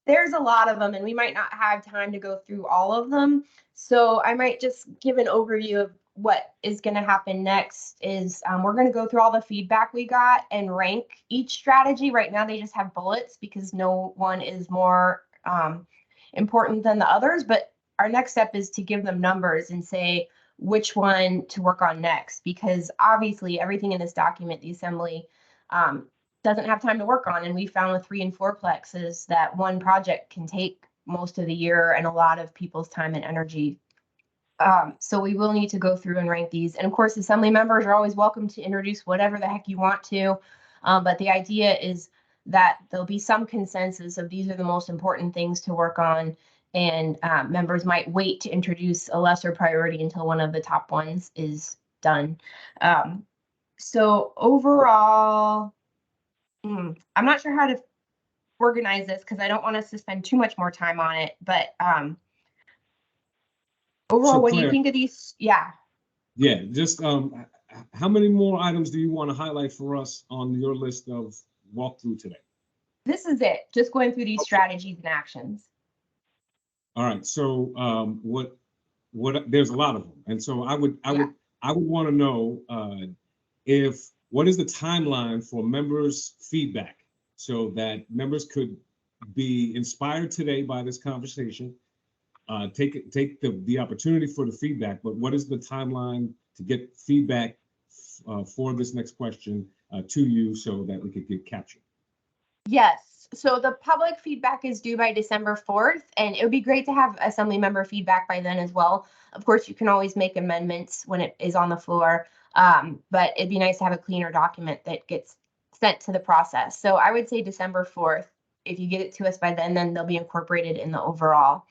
There's a lot of them, and we might not have time to go through all of them. So I might just give an overview of what is going to happen next is we're going to go through all the feedback we got and rank each strategy. Right now, they just have bullets because no one is more important than the others. But our next step is to give them numbers and say which one to work on next, because obviously everything in this document, the assembly, doesn't have time to work on. And we found with 3 and 4 plexes that one project can take most of the year and a lot of people's time and energy. So we will need to go through and rank these. And of course, assembly members are always welcome to introduce whatever the heck you want to. But the idea is that there'll be some consensus of these are the most important things to work on. And members might wait to introduce a lesser priority until one of the top ones is done. So overall, I'm not sure how to organize this because I don't want us to spend too much more time on it. But overall, what do you think of these? Yeah. Yeah, just how many more items do you want to highlight for us on your list of walkthrough today? This is it, just going through these strategies and actions. All right, so what there's a lot of them. And so I would want to know what is the timeline for members' feedback so that members could be inspired today by this conversation, take the opportunity for the feedback, but what is the timeline to get feedback for this next question to you so that we could get captured? Yes, so the public feedback is due by December 4th, and it would be great to have assembly member feedback by then as well. Of course, you can always make amendments when it is on the floor, but it'd be nice to have a cleaner document that gets sent to the process. So I would say December 4th. If you get it to us by then they'll be incorporated in the overall.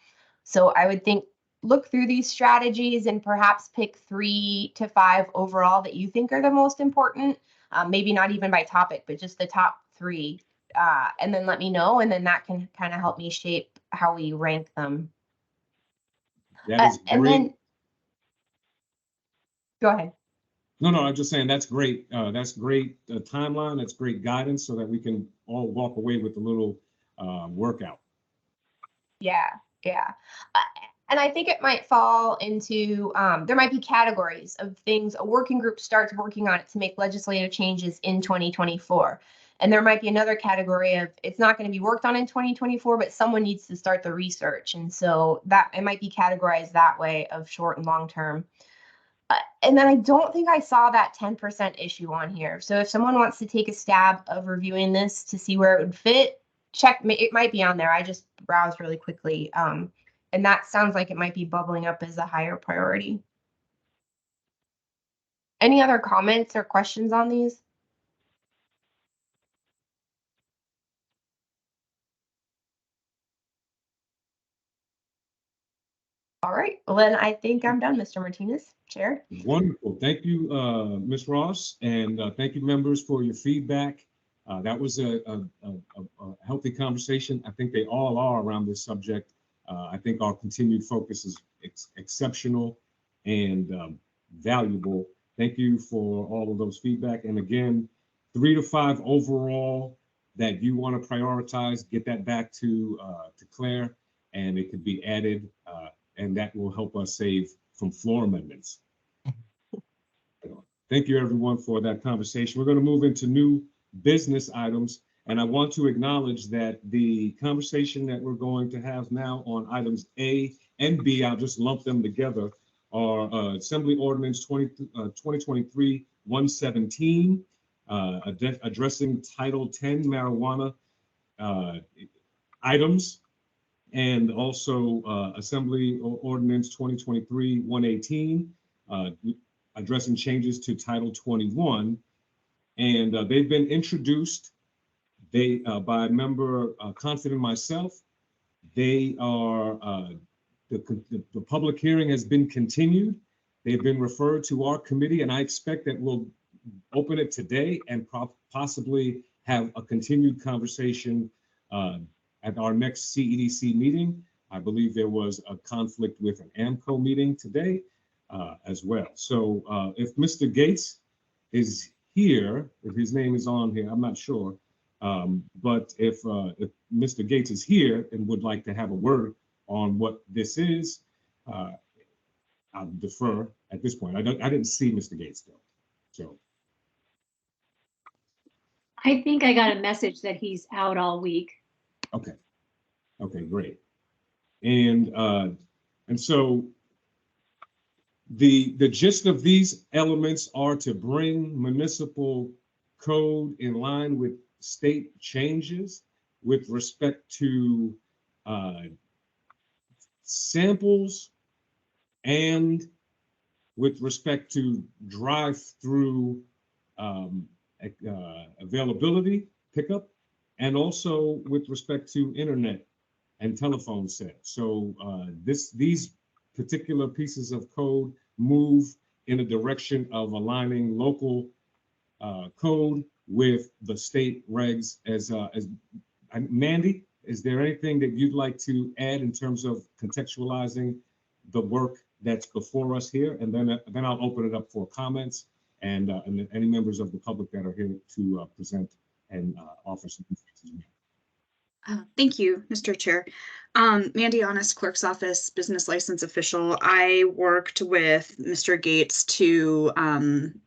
So I would think look through these strategies and perhaps pick 3 to 5 overall that you think are the most important. Maybe not even by topic, but just the top 3. And then let me know, and then that can kind of help me shape how we rank them. That is great. And then, go ahead. No, I'm just saying that's great. That's great timeline. That's great guidance so that we can all walk away with a little workout. Yeah. And I think it might fall into, there might be categories of things a working group starts working on it to make legislative changes in 2024. And there might be another category of it's not going to be worked on in 2024, but someone needs to start the research. And so that it might be categorized that way of short and long term. And then I don't think I saw that 10% issue on here. So if someone wants to take a stab of reviewing this to see where it would fit, check, it might be on there. I just browsed really quickly. And that sounds like it might be bubbling up as a higher priority. Any other comments or questions on these? All right, well then I think I'm done, Mr. Martinez, Chair. Wonderful. Thank you, Ms. Ross, and thank you, members, for your feedback. That was a healthy conversation. I think they all are around this subject. I think our continued focus is exceptional and valuable. Thank you for all of those feedback. And again, 3 to 5 overall that you want to prioritize, get that back to Claire, and it could be added, and that will help us save from floor amendments. Thank you, everyone, for that conversation. We're going to move into new business items, and I want to acknowledge that the conversation that we're going to have now on items A and B, I'll just lump them together, are Assembly Ordinance 2023-117, addressing Title 10 marijuana items, and also Assembly Ordinance 2023-118, addressing changes to Title 21. And they've been introduced by Member Constant and myself. They are, the public hearing has been continued. They've been referred to our committee, and I expect that we'll open it today and possibly have a continued conversation at our next CEDC meeting. I believe there was a conflict with an AMCO meeting today as well. So if Mr. Gates is here, if his name is on here, I'm not sure. But if Mr. Gates is here and would like to have a word on what this is, I'll defer at this point. I didn't see Mr. Gates though, so. I think I got a message that he's out all week. Okay. Okay, great. And so the gist of these elements are to bring municipal code in line with state changes with respect to samples and with respect to drive-through availability, pickup, and also with respect to internet and telephone sales. So these particular pieces of code move in a direction of aligning local code with the state regs. As Mandy, is there anything that you'd like to add in terms of contextualizing the work that's before us here? And then I'll open it up for comments and any members of the public that are here to present and offer some insights as well. Thank you, Mr. Chair. Mandy Honest, Clerk's Office, Business License Official. I worked with Mr. Gates to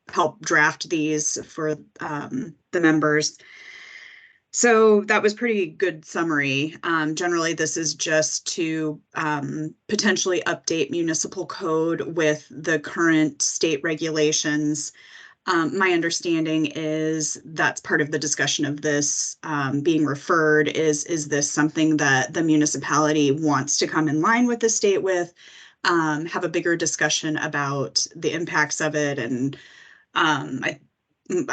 help draft these for the members. So that was pretty good summary. Generally, this is just to potentially update municipal code with the current state regulations. My understanding is that's part of the discussion of this being referred is this something that the municipality wants to come in line with the state with, have a bigger discussion about the impacts of it. And I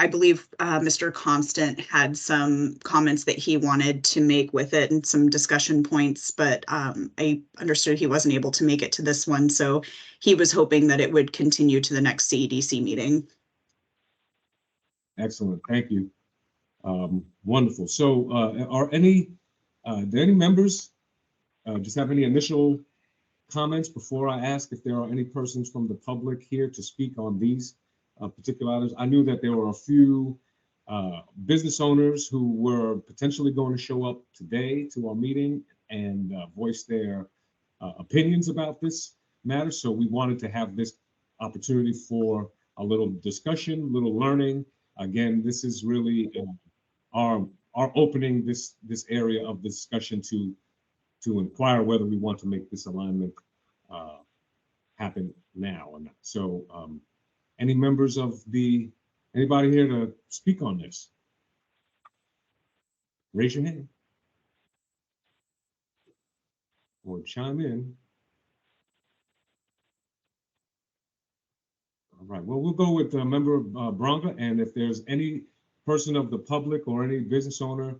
believe Mr. Constant had some comments that he wanted to make with it and some discussion points, but I understood he wasn't able to make it to this one. So he was hoping that it would continue to the next CEDC meeting. Excellent, thank you. Wonderful. So do any members just have any initial comments before I ask if there are any persons from the public here to speak on these particular items? I knew that there were a few business owners who were potentially going to show up today to our meeting and voice their opinions about this matter. So we wanted to have this opportunity for a little discussion, little learning. Again, this is really are opening this area of discussion to inquire whether we want to make this alignment happen now or not. So any members of anybody here to speak on this? Raise your hand or chime in. All right, well, we'll go with Member Bronga, and if there's any person of the public or any business owner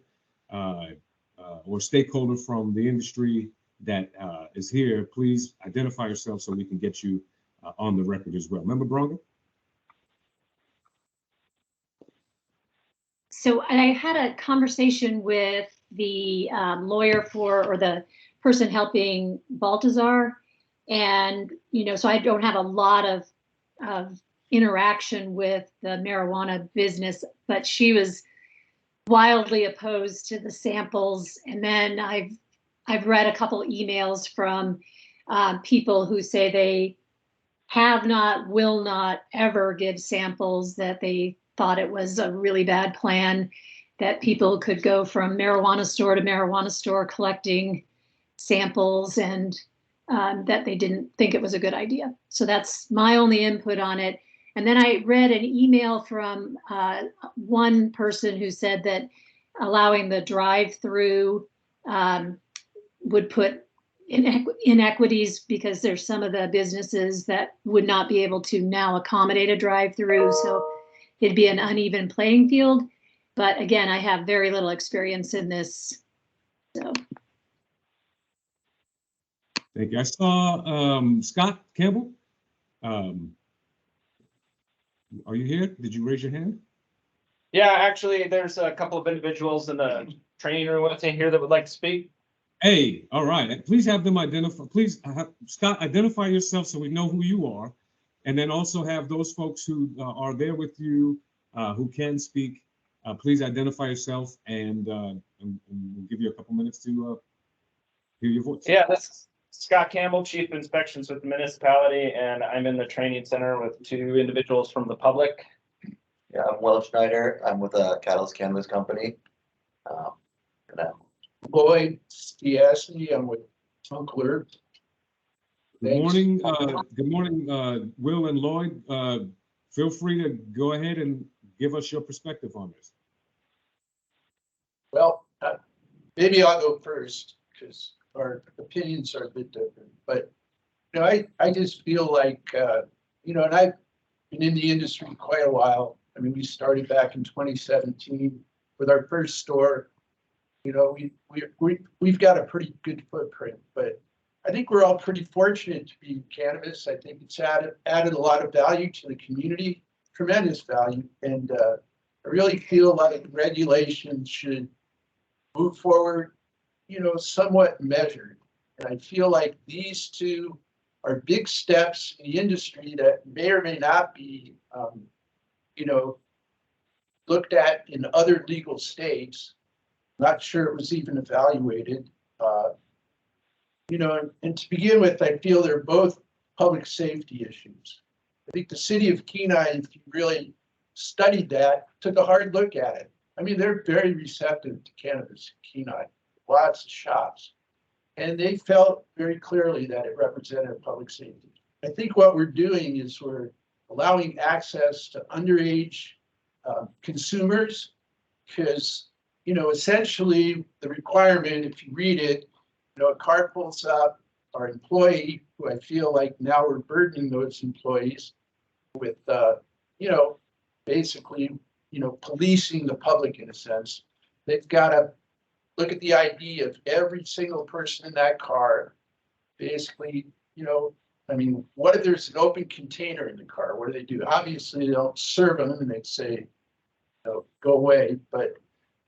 or stakeholder from the industry that is here, please identify yourself so we can get you on the record as well. Member Bronga? So I had a conversation with the lawyer or the person helping Baltazar. And, so I don't have a lot of interaction with the marijuana business, but she was wildly opposed to the samples. And then I've read a couple emails from people who say they have not, will not ever give samples, that they thought it was a really bad plan, that people could go from marijuana store to marijuana store collecting samples, and that they didn't think it was a good idea. So that's my only input on it. And then I read an email from one person who said that allowing the drive-through would put inequities, because there's some of the businesses that would not be able to now accommodate a drive-through. So it'd be an uneven playing field. But again, I have very little experience in this. So. Thank you. I saw Scott Campbell. Are you here? Did you raise your hand? Yeah, actually, there's a couple of individuals in the training room with me here that would like to speak. Hey, all right. Please have them identify. Please, Scott, identify yourself so we know who you are, and then also have those folks who are there with you who can speak. Please identify yourself, and we'll give you a couple minutes to hear your voice. Yeah, this is Scott Campbell, Chief of Inspections with the municipality, and I'm in the training center with two individuals from the public. Yeah, I'm Will Schneider. I'm with a Catalyst Cannabis Company. Lloyd Stiasny, I'm with Tunkler. Good morning. Good morning, Will and Lloyd. Feel free to go ahead and give us your perspective on this. Well, maybe I'll go first because our opinions are a bit different. But I just feel like and I've been in the industry quite a while. I mean, we started back in 2017 with our first store. We've got a pretty good footprint, but I think we're all pretty fortunate to be in cannabis. I think it's added a lot of value to the community, tremendous value. And I really feel like regulations should move forward, somewhat measured. And I feel like these two are big steps in the industry that may or may not be, looked at in other legal states. Not sure it was even evaluated. And to begin with, I feel they're both public safety issues. I think the city of Kenai, if you really studied that, took a hard look at it. I mean, they're very receptive to cannabis in Kenai, lots of shops. And they felt very clearly that it represented public safety. I think what we're doing is we're allowing access to underage consumers, because essentially the requirement, if you read it, a car pulls up, our employee, who I feel like now we're burdening those employees with, basically, policing the public in a sense. They've got to look at the ID of every single person in that car. Basically, what if there's an open container in the car? What do they do? Obviously, they don't serve them and they say, go away. But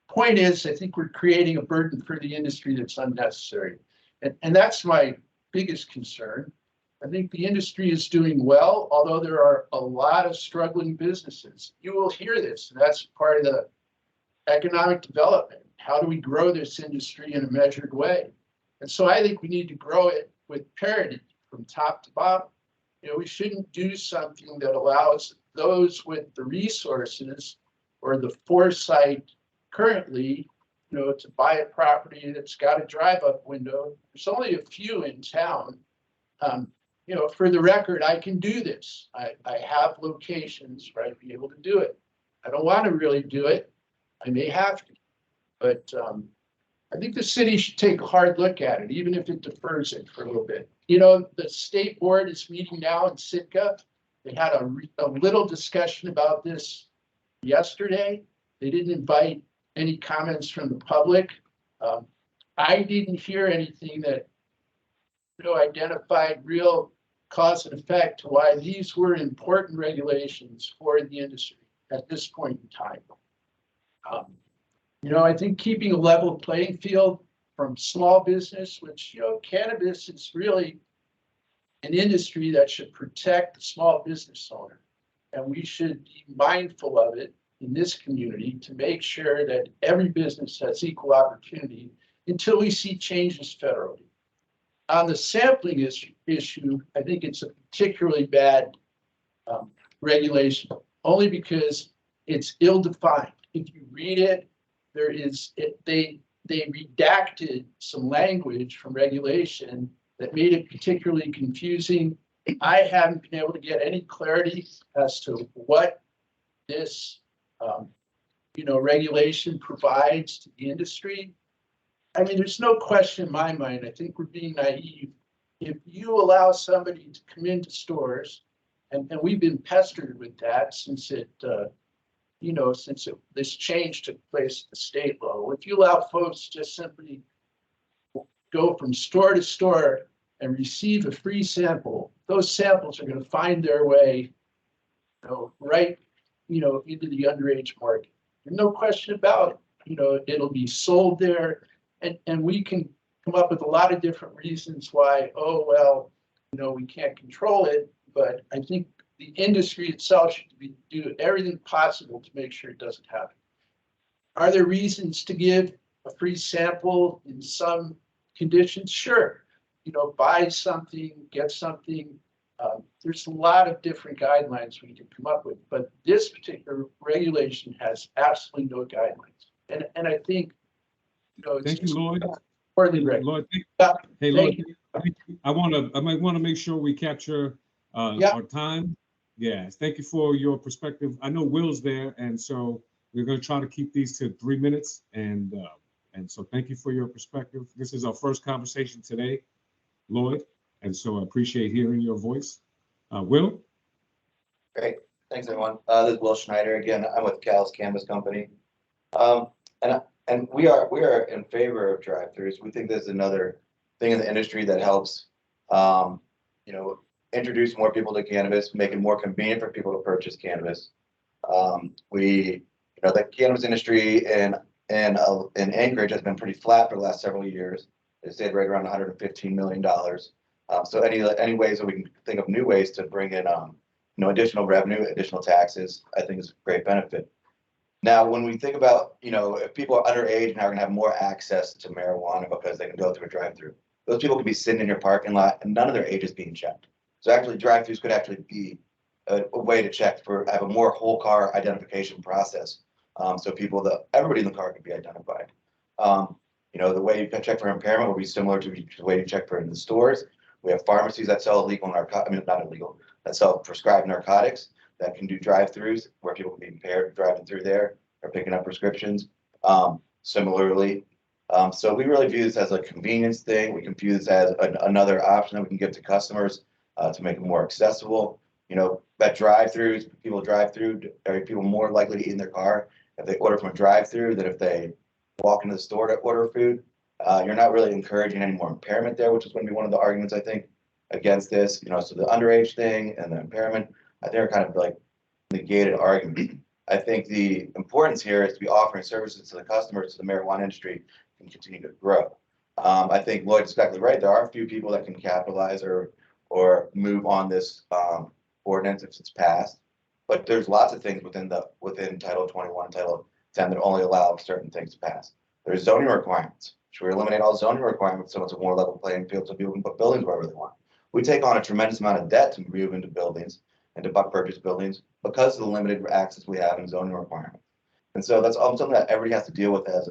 point is, I think we're creating a burden for the industry that's unnecessary. And that's my biggest concern. I think the industry is doing well, although there are a lot of struggling businesses. You will hear this, and that's part of the economic development. How do we grow this industry in a measured way? And so I think we need to grow it with parity from top to bottom. We shouldn't do something that allows those with the resources or the foresight currently, to buy a property that's got a drive-up window. There's only a few in town. For the record, I can do this. I have locations where I'd be able to do it. I don't want to really do it. I may have to, but I think the city should take a hard look at it, even if it defers it for a little bit. The state board is meeting now in Sitka. They had a little discussion about this yesterday. They didn't invite any comments from the public. I didn't hear anything that identified real cause and effect to why these were important regulations for the industry at this point in time. I think keeping a level playing field from small business, which, cannabis is really an industry that should protect the small business owner. And we should be mindful of it in this community to make sure that every business has equal opportunity until we see changes federally. On the sampling issue, I think it's a particularly bad regulation, only because it's ill-defined. If you read it, they redacted some language from regulation that made it particularly confusing. I haven't been able to get any clarity as to what this regulation provides to the industry. I mean, there's no question in my mind. I think we're being naive. If you allow somebody to come into stores, and we've been pestered with that since this change took place at the state level. If you allow folks to just simply go from store to store and receive a free sample, those samples are going to find their way, right, into the underage market. There's no question about it. It'll be sold there, and we can come up with a lot of different reasons why. We can't control it, but I think the industry itself should do everything possible to make sure it doesn't happen. Are there reasons to give a free sample in some conditions? Sure. Buy something, get something. There's a lot of different guidelines we can come up with, but this particular regulation has absolutely no guidelines. And I think, Thank you, Lloyd. Poorly written. Lloyd, Hey, Lloyd, I might want to make sure we capture our time. Yes, thank you for your perspective. I know Will's there, and so we're going to try to keep these to 3 minutes. And so thank you for your perspective. This is our first conversation today, Lloyd, and so I appreciate hearing your voice. Will? Great. Thanks, everyone. This is Will Schneider again. I'm with Cal's Cannabis Company. And we are in favor of drive-throughs. We think this is another thing in the industry that helps, introduce more people to cannabis, make it more convenient for people to purchase cannabis. The cannabis industry in Anchorage has been pretty flat for the last several years. It stayed right around $115 million. So any ways that we can think of new ways to bring in, additional revenue, additional taxes, I think is a great benefit. Now, when we think about, if people are underage and are going to have more access to marijuana because they can go through a drive-through, those people could be sitting in your parking lot and none of their age is being checked. So actually, drive-throughs could actually be a way to have a more whole car identification process. So everybody in the car could be identified. The way you check for impairment will be similar to the way you check for in the stores. We have pharmacies that sell that sell prescribed narcotics that can do drive-throughs where people can be impaired driving through there or picking up prescriptions. Similarly, so we really view this as a convenience thing. We can view this as another option that we can give to customers to make it more accessible. That drive-throughs, people drive through, are people more likely to eat in their car if they order from a drive-through than if they walk into the store to order food? You're not really encouraging any more impairment there, which is going to be one of the arguments, I think, against this. So the underage thing and the impairment, I think are kind of like negated arguments. I think the importance here is to be offering services to the customers, to the marijuana industry, can continue to grow. I think Lloyd's exactly right. There are a few people that can capitalize or move on this ordinance if it's passed, but there's lots of things within Title 21, Title 10 that only allow certain things to pass. There's zoning requirements. Should we eliminate all zoning requirements so it's a more level playing field so people can put buildings wherever they want? We take on a tremendous amount of debt to move into buildings and to purchase buildings because of the limited access we have in zoning requirements. And so that's all something that everybody has to deal with as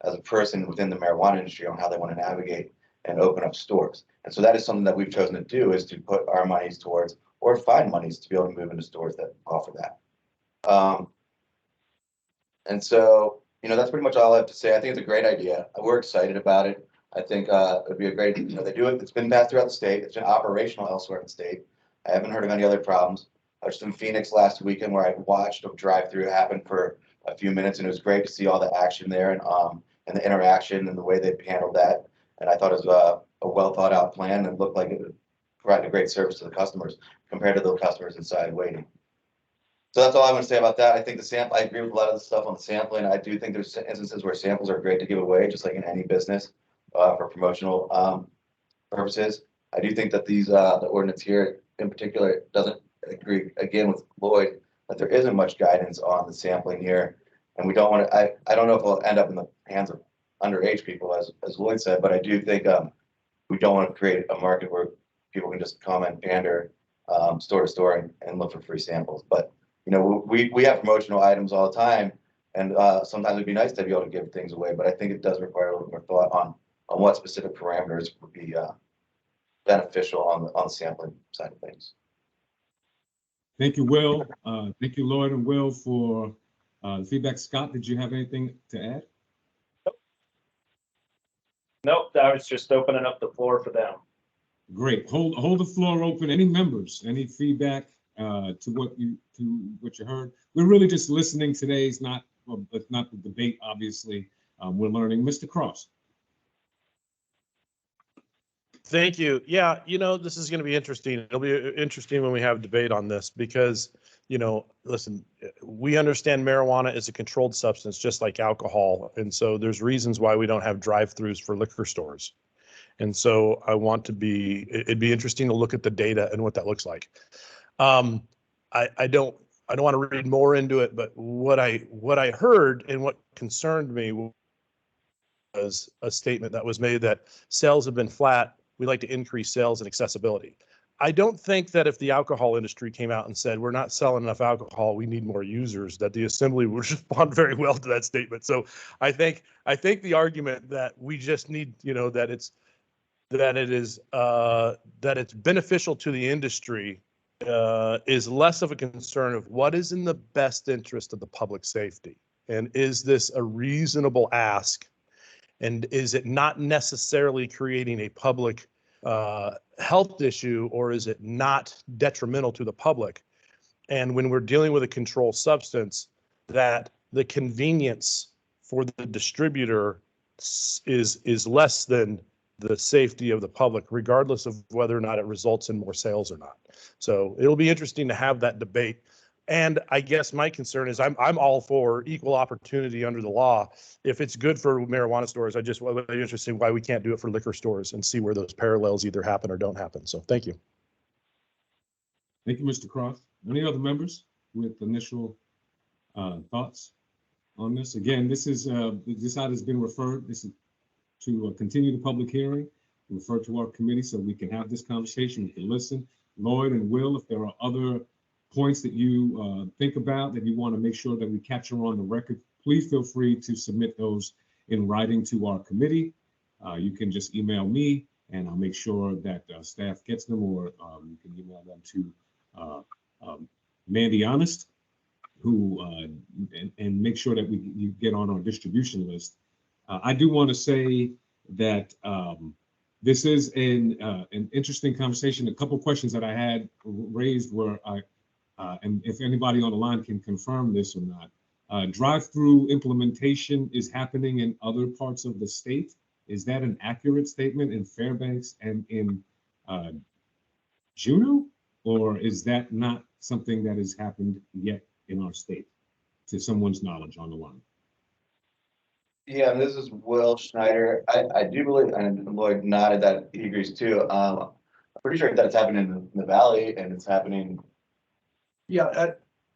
a person within the marijuana industry on how they want to navigate and open up stores. And so that is something that we've chosen to do, is to put our monies towards, or find monies to be able to move into stores that offer that. And so, you know, that's pretty much all I have to say. I think it's a great idea. We're excited about it. I think it'd be a great, you know, they do it. It's been passed throughout the state. It's been operational elsewhere in the state. I haven't heard of any other problems. I was in Phoenix last weekend where I watched a drive-through happen for a few minutes, and it was great to see all the action there and the interaction and the way they handled that. And I thought it was a well thought out plan, and looked like it would provide a great service to the customers compared to the customers inside waiting. So that's all I'm going to say about that. I think the sample, I agree with a lot of the stuff on the sampling. I do think there's instances where samples are great to give away, just like in any business, for promotional purposes. I do think that these the ordinance here in particular doesn't agree again with Lloyd that there isn't much guidance on the sampling here, and we don't want to. I don't know if it'll end up in the hands of underage people, as Lloyd said, but I do think we don't want to create a market where people can just come and pander store to store and look for free samples. But you know, we have promotional items all the time, and sometimes it'd be nice to be able to give things away, but I think it does require a little more thought on what specific parameters would be beneficial on the sampling side of things. Thank you, Will. Thank you, Lloyd and Will, for the feedback. Scott, did you have anything to add? Nope, I was just opening up the floor for them. Great. Hold the floor open. Any members, any feedback to what you heard? We're really just listening today. It's not the debate, obviously. We're learning. Mr. Cross. Thank you. Yeah, you know, this is going to be interesting. It'll be interesting when we have debate on this because, you know, listen, we understand marijuana is a controlled substance just like alcohol. And so there's reasons why we don't have drive-throughs for liquor stores. And so it'd be interesting to look at the data and what that looks like. I don't want to read more into it, but what I heard and what concerned me was a statement that was made that sales have been flat. We like to increase sales and accessibility. I don't think that if the alcohol industry came out and said, we're not selling enough alcohol, we need more users, that the assembly would respond very well to that statement. So I think the argument that we just need, you know, that it's beneficial to the industry is less of a concern of what is in the best interest of the public safety. And is this a reasonable ask? And is it not necessarily creating a public health issue, or is it not detrimental to the public? And when we're dealing with a controlled substance, that the convenience for the distributor is less than the safety of the public, regardless of whether or not it results in more sales or not. So it'll be interesting to have that debate. And I guess my concern is I'm all for equal opportunity under the law. If it's good for marijuana stores, I just would be interested in why we can't do it for liquor stores and see where those parallels either happen or don't happen. So thank you. Thank you, Mr. Cross. Any other members with initial thoughts on this? Again, this item has been referred. This is to continue the public hearing, refer to our committee so we can have this conversation. We can listen. Lloyd and Will, if there are other points that you think about that you want to make sure that we capture on the record, please feel free to submit those in writing to our committee. You can just email me and I'll make sure that staff gets them, or you can email them to Mandy Honest, who and make sure that you get on our distribution list. I do want to say that this is an interesting conversation. A couple of questions that I had raised were, and if anybody on the line can confirm this or not, drive-through implementation is happening in other parts of the state. Is that an accurate statement in Fairbanks and in Juneau, or is that not something that has happened yet in our state, to someone's knowledge on the line? Yeah, this is Will Schneider. I do believe, and Lloyd nodded that he agrees too. I'm pretty sure that it's happening in the valley, and it's happening. Yeah,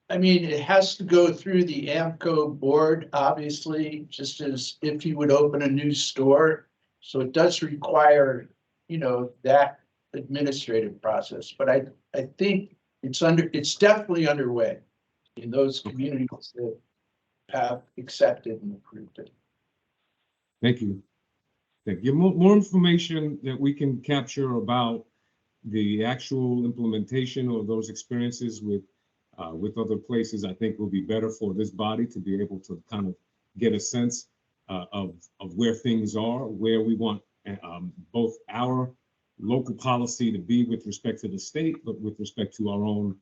I mean, it has to go through the AMCO board, obviously, just as if you would open a new store. So it does require, you know, that administrative process. But I think it's definitely underway in those communities that have accepted and approved it. Thank you. Thank you. More information that we can capture about the actual implementation of those experiences with other places, I think will be better for this body to be able to kind of get a sense of where things are, where we want both our local policy to be with respect to the state, but with respect to our own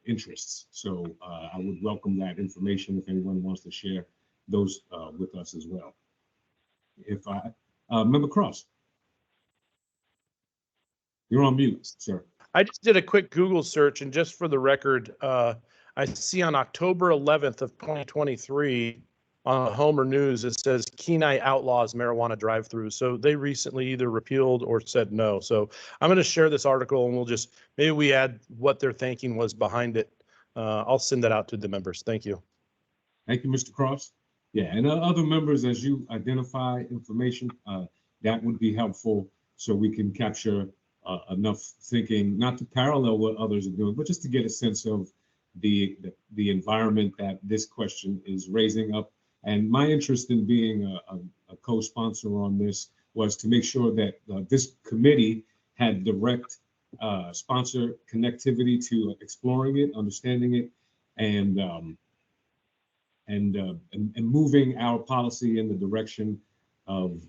interests. So I would welcome that information if anyone wants to share those with us as well. If Member Cross, you're on mute, sir. I just did a quick Google search, and just for the record, I see on October 11th of 2023 on Homer News, it says Kenai outlaws marijuana drive-through. So they recently either repealed or said no. So I'm going to share this article, and we'll just, maybe we add what their thinking was behind it. I'll send that out to the members. Thank you. Thank you, Mr. Cross. Yeah, and other members, as you identify information, that would be helpful so we can capture enough thinking, not to parallel what others are doing, but just to get a sense of the environment that this question is raising up. And my interest in being a co-sponsor on this was to make sure that this committee had direct sponsor connectivity to exploring it, understanding it, and moving our policy in the direction of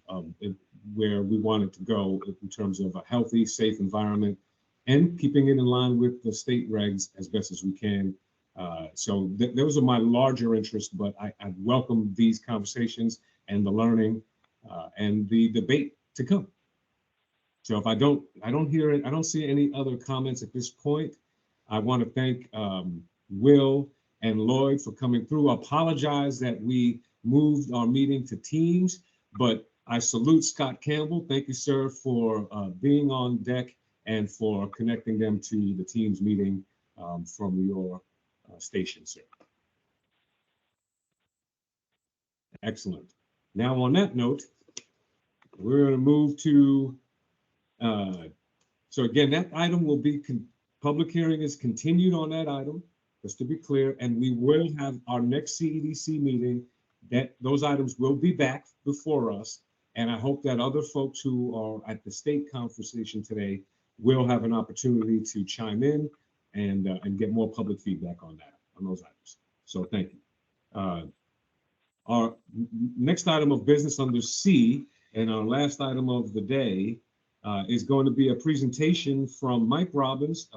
where we want it to go in terms of a healthy, safe environment and keeping it in line with the state regs as best as we can. So those are my larger interests, but I welcome these conversations and the learning and the debate to come. So if I don't hear it, I don't see any other comments at this point. I want to thank Will and Lloyd for coming through. I apologize that we moved our meeting to Teams, but I salute Scott Campbell. Thank you, sir, for being on deck and for connecting them to the Teams meeting from your station, sir. Excellent. Now, on that note, we're going to move to, so again, that item will be, public hearing is continued on that item, just to be clear, and we will have our next CEDC meeting, that those items will be back before us. And I hope that other folks who are at the state conversation today will have an opportunity to chime in and get more public feedback on that, on those items. So thank you. Our next item of business under C, and our last item of the day, is going to be a presentation from Mike Robbins,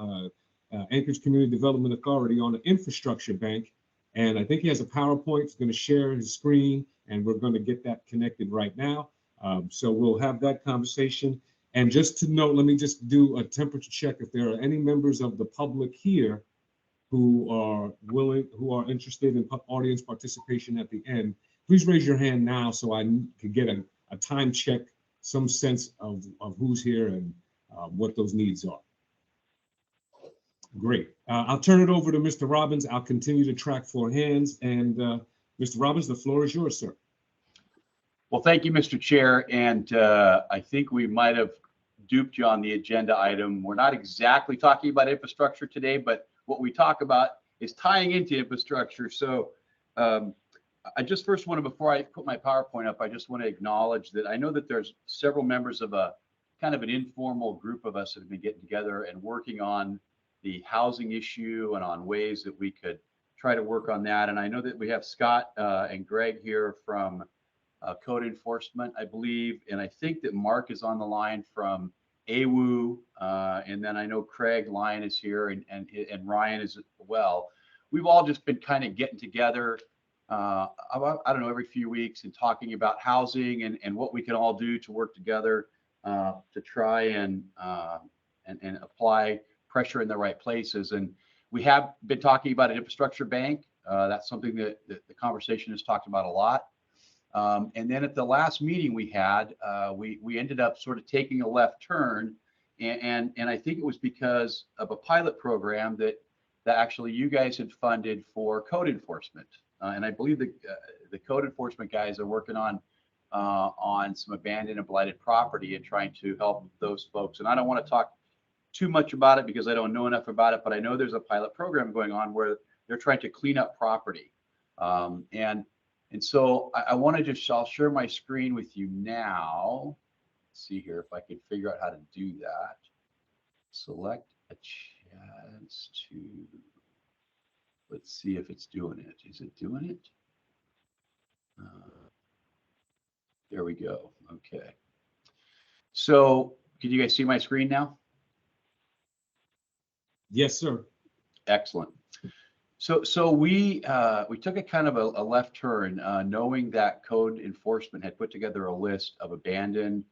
Anchorage Community Development Authority, on an infrastructure bank. And I think he has a PowerPoint. He's going to share his screen, and we're going to get that connected right now. So we'll have that conversation. And just to note, let me just do a temperature check. If there are any members of the public here who are willing, who are interested in audience participation at the end, please raise your hand now so I can get a time check, some sense of who's here and what those needs are. Great. I'll turn it over to Mr. Robbins. I'll continue to track for hands. And Mr. Robbins, the floor is yours, sir. Well, thank you, Mr. Chair. And I think we might have duped you on the agenda item. We're not exactly talking about infrastructure today, but what we talk about is tying into infrastructure. So I just first want to, before I put my PowerPoint up, I just want to acknowledge that I know that there's several members of a kind of an informal group of us that have been getting together and working on the housing issue and on ways that we could try to work on that. And I know that we have Scott and Greg here from code enforcement, I believe. And I think that Mark is on the line from AWU. And then I know Craig Lyon is here and Ryan is as well. We've all just been kind of getting together, I don't know, every few weeks and talking about housing and what we can all do to work together to try and apply pressure in the right places. And we have been talking about an infrastructure bank. That's something that the conversation has talked about a lot. And then at the last meeting we had, we ended up sort of taking a left turn. And I think it was because of a pilot program that actually you guys had funded for code enforcement. And I believe the code enforcement guys are working on some abandoned and blighted property and trying to help those folks. And I don't want to talk too much about it because I don't know enough about it, but I know there's a pilot program going on where they're trying to clean up property. And so I want to just, I'll share my screen with you now. Let's see here if I can figure out how to do that. Select a chance to, let's see if it's doing it. Is it doing it? There we go. Okay. So can you guys see my screen now? Yes, sir. Excellent. So we took a kind of a left turn, knowing that code enforcement had put together a list of abandoned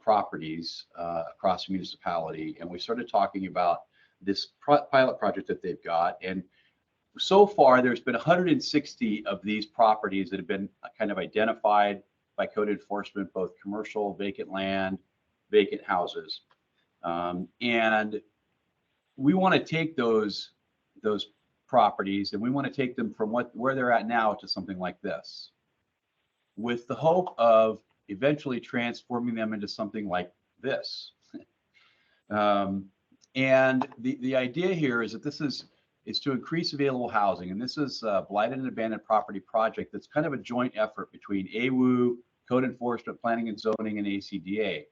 properties across the municipality, and we started talking about this pilot project that they've got. And so far, there's been 160 of these properties that have been kind of identified by code enforcement, both commercial, vacant land, vacant houses, and we want to take those properties and we want to take them from where they're at now to something like this, with the hope of eventually transforming them into something like this. And the idea here is that this is to increase available housing, and this is a blighted and abandoned property project that's kind of a joint effort between AWU, code enforcement, planning and zoning, and ACDA.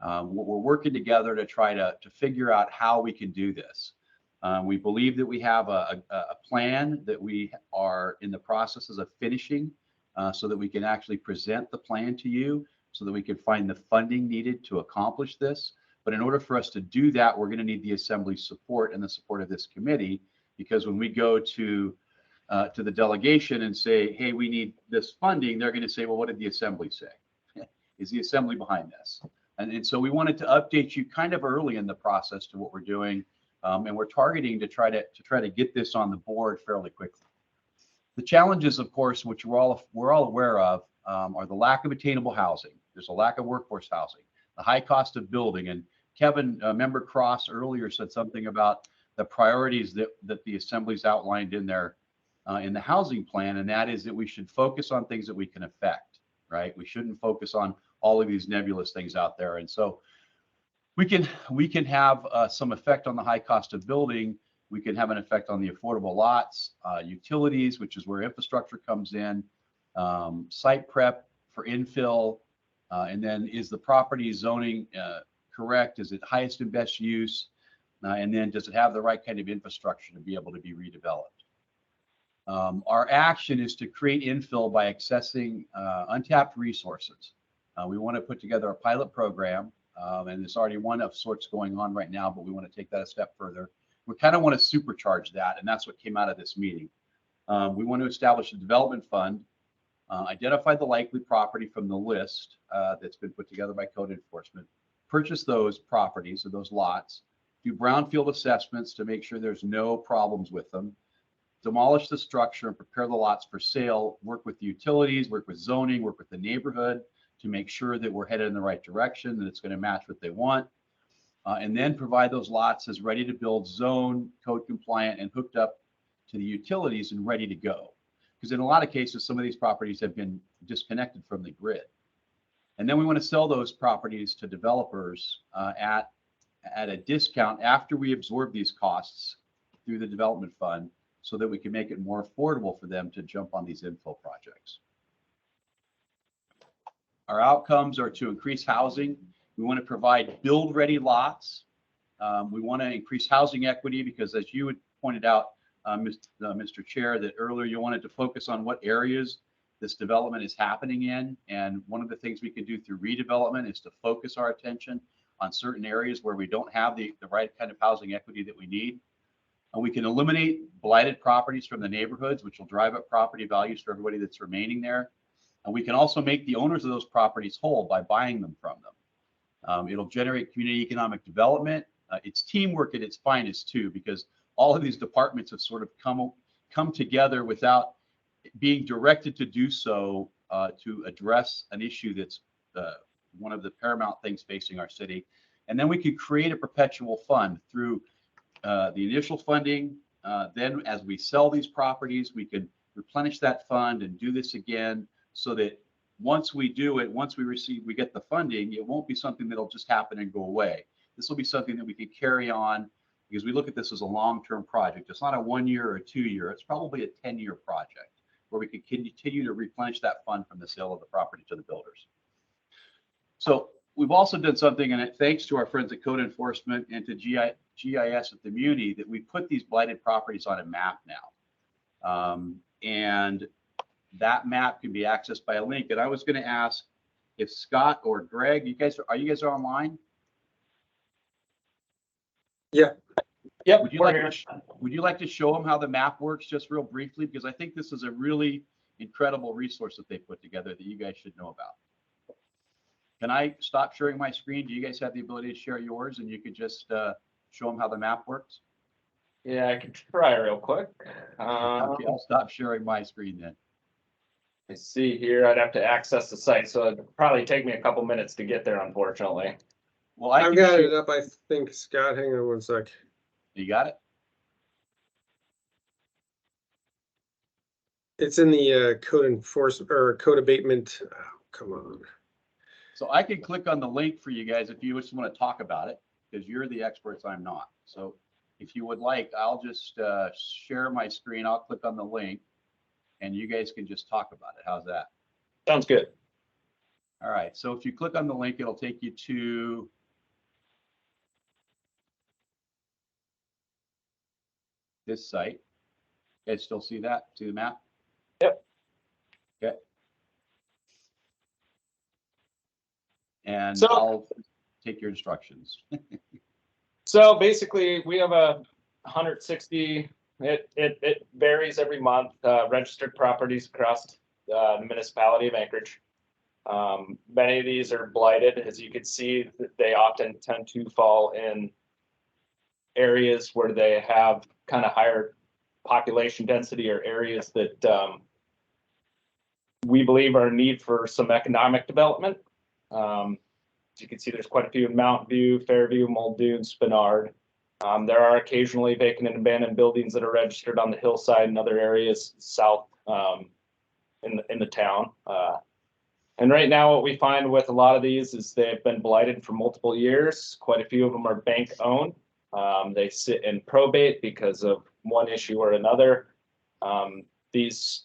We're working together to try to figure out how we can do this. We believe that we have a plan that we are in the processes of finishing, so that we can actually present the plan to you, so that we can find the funding needed to accomplish this. But in order for us to do that, we're going to need the Assembly's support and the support of this committee, because when we go to the delegation and say, hey, we need this funding, they're going to say, well, what did the Assembly say? Is the Assembly behind this? And so we wanted to update you kind of early in the process to what we're doing. And we're targeting to try to get this on the board fairly quickly. The challenges, of course, which we're all aware of, are the lack of attainable housing. There's a lack of workforce housing, the high cost of building. And Kevin, Member Cross earlier said something about the priorities that the Assembly's outlined in their in the housing plan, and that is that we should focus on things that we can affect, right? We shouldn't focus on all of these nebulous things out there. And so we can have some effect on the high cost of building. We can have an effect on the affordable lots, utilities, which is where infrastructure comes in, site prep for infill, and then is the property zoning correct? Is it highest and best use? And then does it have the right kind of infrastructure to be able to be redeveloped? Our action is to create infill by accessing untapped resources. We want to put together a pilot program. And there's already one of sorts going on right now, but we want to take that a step further. We kind of want to supercharge that, and that's what came out of this meeting. We want to establish a development fund, identify the likely property from the list that's been put together by code enforcement, purchase those properties or those lots, do brownfield assessments to make sure there's no problems with them, demolish the structure and prepare the lots for sale, work with the utilities, work with zoning, work with the neighborhood, to make sure that we're headed in the right direction, that it's going to match what they want, and then provide those lots as ready to build, zone, code compliant, and hooked up to the utilities and ready to go. Because in a lot of cases, some of these properties have been disconnected from the grid. And then we want to sell those properties to developers at a discount after we absorb these costs through the development fund, so that we can make it more affordable for them to jump on these infill projects. Our outcomes are to increase housing. We want to provide build-ready lots. We want to increase housing equity because, as you had pointed out, Mr. Chair, that earlier you wanted to focus on what areas this development is happening in. And one of the things we can do through redevelopment is to focus our attention on certain areas where we don't have the right kind of housing equity that we need. And we can eliminate blighted properties from the neighborhoods, which will drive up property values for everybody that's remaining there. And we can also make the owners of those properties whole by buying them from them. It'll generate community economic development. It's teamwork at its finest too, because all of these departments have sort of come together without being directed to do so, to address an issue that's one of the paramount things facing our city. And then we can create a perpetual fund through the initial funding. Then as we sell these properties, we can replenish that fund and do this again, so that once we do it, once we get the funding, it won't be something that'll just happen and go away. This will be something that we can carry on because we look at this as a long-term project. It's not a 1 year or a 2 year, it's probably a 10-year project where we could continue to replenish that fund from the sale of the property to the builders. So we've also done something, and thanks to our friends at Code Enforcement and to GIS at the Muni, that we put these blighted properties on a map now. And that map can be accessed by a link. And I was going to ask if Scott or Greg, are you guys online? Yeah. Yep. Would you like to show them how the map works just real briefly? Because I think this is a really incredible resource that they put together that you guys should know about. Can I stop sharing my screen? Do you guys have the ability to share yours and you could just show them how the map works? Yeah, I can try real quick. Okay, I'll stop sharing my screen then. I see here, I'd have to access the site, so it'd probably take me a couple minutes to get there, unfortunately. Well, I've got it up, I think, Scott. Hang on one sec. You got it? It's in the code enforcement or code abatement. Oh, come on. So I can click on the link for you guys if you just want to talk about it, because you're the experts, I'm not. So if you would like, I'll just share my screen. I'll click on the link and you guys can just talk about it. How's that? Sounds good. All right. So if you click on the link, it'll take you to this site. You guys still see that? See the map? Yep. Okay. And So, I'll take your instructions. So basically, we have 160. It varies every month. Registered properties across the municipality of Anchorage. Many of these are blighted, as you can see. They often tend to fall in areas where they have kind of higher population density, or areas that we believe are in need for some economic development. As you can see, there's quite a few in Mountain View, Fairview, Muldoon, Spenard. There are occasionally vacant and abandoned buildings that are registered on the hillside and other areas south in the town. And right now, what we find with a lot of these is they've been blighted for multiple years. Quite a few of them are bank owned. They sit in probate because of one issue or another. These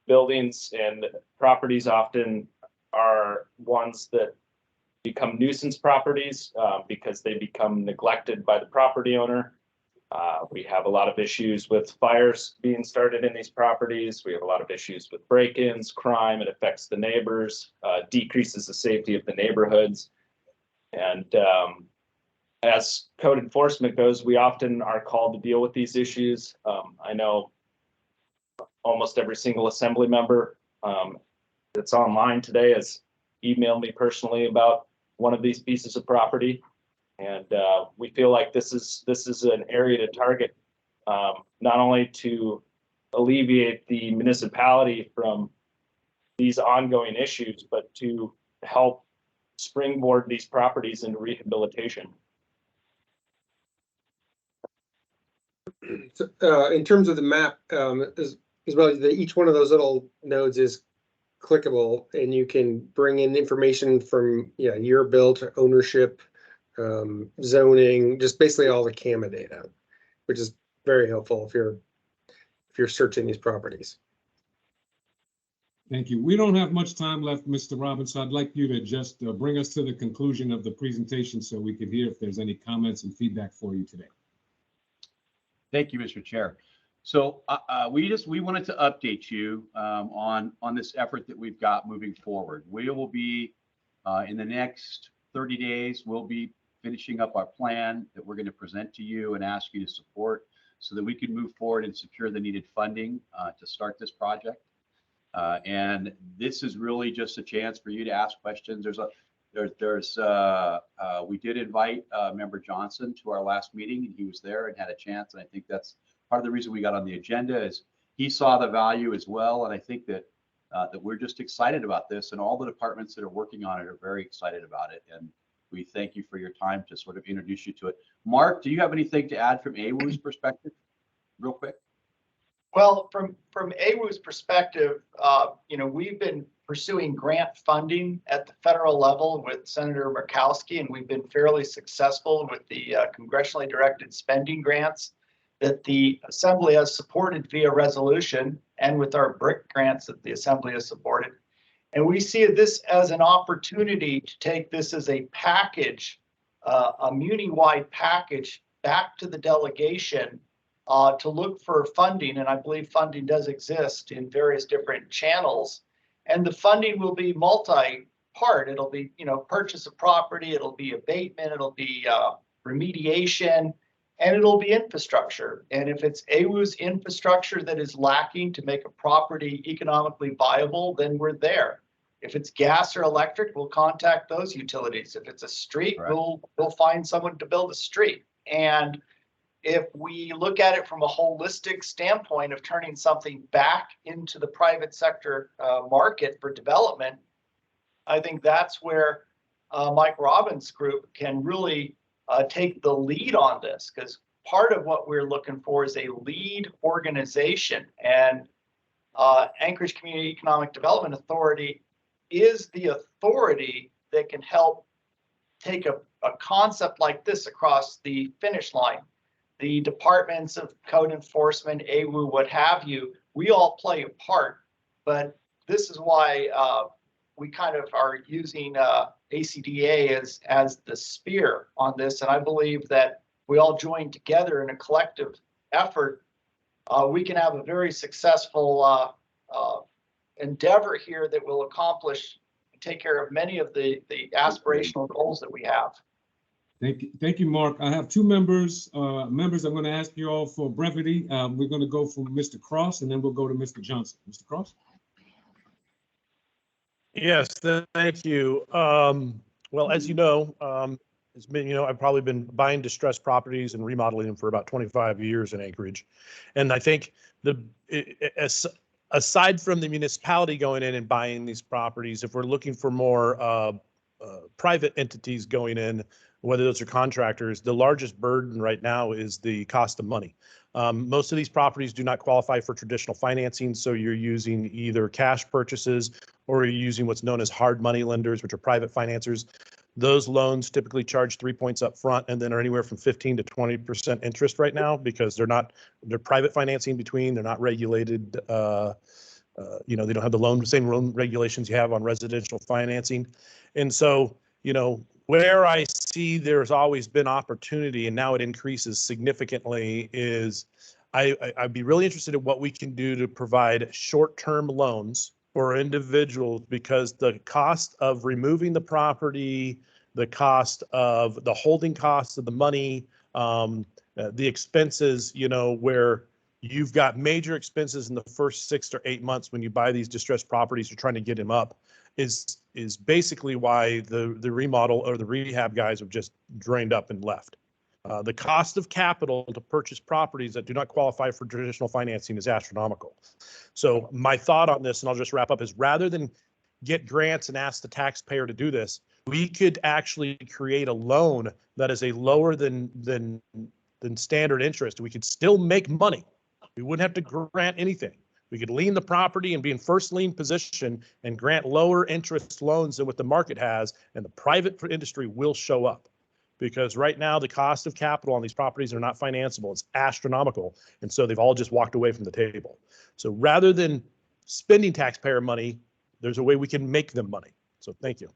buildings and properties often are ones that become nuisance properties because they become neglected by the property owner. We have a lot of issues with fires being started in these properties. We have a lot of issues with break-ins, crime. It affects the neighbors, decreases the safety of the neighborhoods. And as code enforcement goes, we often are called to deal with these issues. I know almost every single assembly member that's online today has emailed me personally about one of these pieces of property. And we feel like this is an area to target, not only to alleviate the municipality from these ongoing issues, but to help springboard these properties into rehabilitation. So, in terms of the map, as well, each one of those little nodes is clickable, and you can bring in information from year built, ownership, zoning, just basically all the CAMA data, which is very helpful if you're searching these properties. Thank you. We don't have much time left, Mr. Robbins, so I'd like you to just bring us to the conclusion of the presentation so we could hear if there's any comments and feedback for you today. Thank you, Mr. Chair. So we wanted to update you on this effort that we've got moving forward. We will be in the next 30 days, we'll be finishing up our plan that we're going to present to you and ask you to support so that we can move forward and secure the needed funding to start this project. And this is really just a chance for you to ask questions. We did invite Member Johnson to our last meeting, and he was there and had a chance. And I think that's part of the reason we got on the agenda is he saw the value as well. And I think that we're just excited about this, and all the departments that are working on it are very excited about it. And we thank you for your time to sort of introduce you to it. Mark, do you have anything to add from AWU's perspective real quick? Well, from AWU's perspective, we've been pursuing grant funding at the federal level with Senator Murkowski, and we've been fairly successful with the congressionally directed spending grants that the Assembly has supported via resolution, and with our BRIC grants that the Assembly has supported. And we see this as an opportunity to take this as a package, a muni-wide package, back to the delegation to look for funding. And I believe funding does exist in various different channels. And the funding will be multi-part. It'll be, purchase of property, it'll be abatement, it'll be remediation, and it'll be infrastructure. And if it's AWU's infrastructure that is lacking to make a property economically viable, then we're there. If it's gas or electric, we'll contact those utilities. If it's a street, Right. we'll find someone to build a street. And if we look at it from a holistic standpoint of turning something back into the private sector market for development, I think that's where Mike Robbins' group can really take the lead on this, because part of what we're looking for is a lead organization, and Anchorage Community Economic Development Authority is the authority that can help take a concept like this across the finish line. The departments of code enforcement, AWU, what have you, we all play a part, but this is why we kind of are using ACDA as the spear on this. And I believe that we all join together in a collective effort, we can have a very successful endeavor here that will accomplish and take care of many of the aspirational goals that we have. Thank you, Mark. I have two members. I'm going to ask you all for brevity. We're going to go from Mr. Cross, and then we'll go to Mr. Johnson. Mr. Cross? Yes, thank you. Well, as you know, it's been, I've probably been buying distressed properties and remodeling them for about 25 years in Anchorage. And I think aside from the municipality going in and buying these properties, if we're looking for more private entities going in, whether those are contractors, the largest burden right now is the cost of money. Most of these properties do not qualify for traditional financing, so you're using either cash purchases or you're using what's known as hard money lenders, which are private financiers. Those loans typically charge 3 points up front and then are anywhere from 15 to 20% interest right now, because they're private financing between, they're not regulated. They don't have the same loan regulations you have on residential financing. And so, where I see there's always been opportunity, and now it increases significantly, is I'd be really interested in what we can do to provide short-term loans for individuals, because the cost of removing the property, the cost of the holding costs of the money, the expenses, where you've got major expenses in the first 6 to 8 months when you buy these distressed properties, you're trying to get them up, is basically why the remodel or the rehab guys have just drained up and left. The cost of capital to purchase properties that do not qualify for traditional financing is astronomical. So my thought on this, and I'll just wrap up, is rather than get grants and ask the taxpayer to do this, we could actually create a loan that is a lower than standard interest. We could still make money. We wouldn't have to grant anything. We could lien the property and be in first lien position and grant lower interest loans than what the market has, and the private industry will show up. Because right now the cost of capital on these properties are not financeable. It's astronomical. And so they've all just walked away from the table. So rather than spending taxpayer money, there's a way we can make them money. So thank you.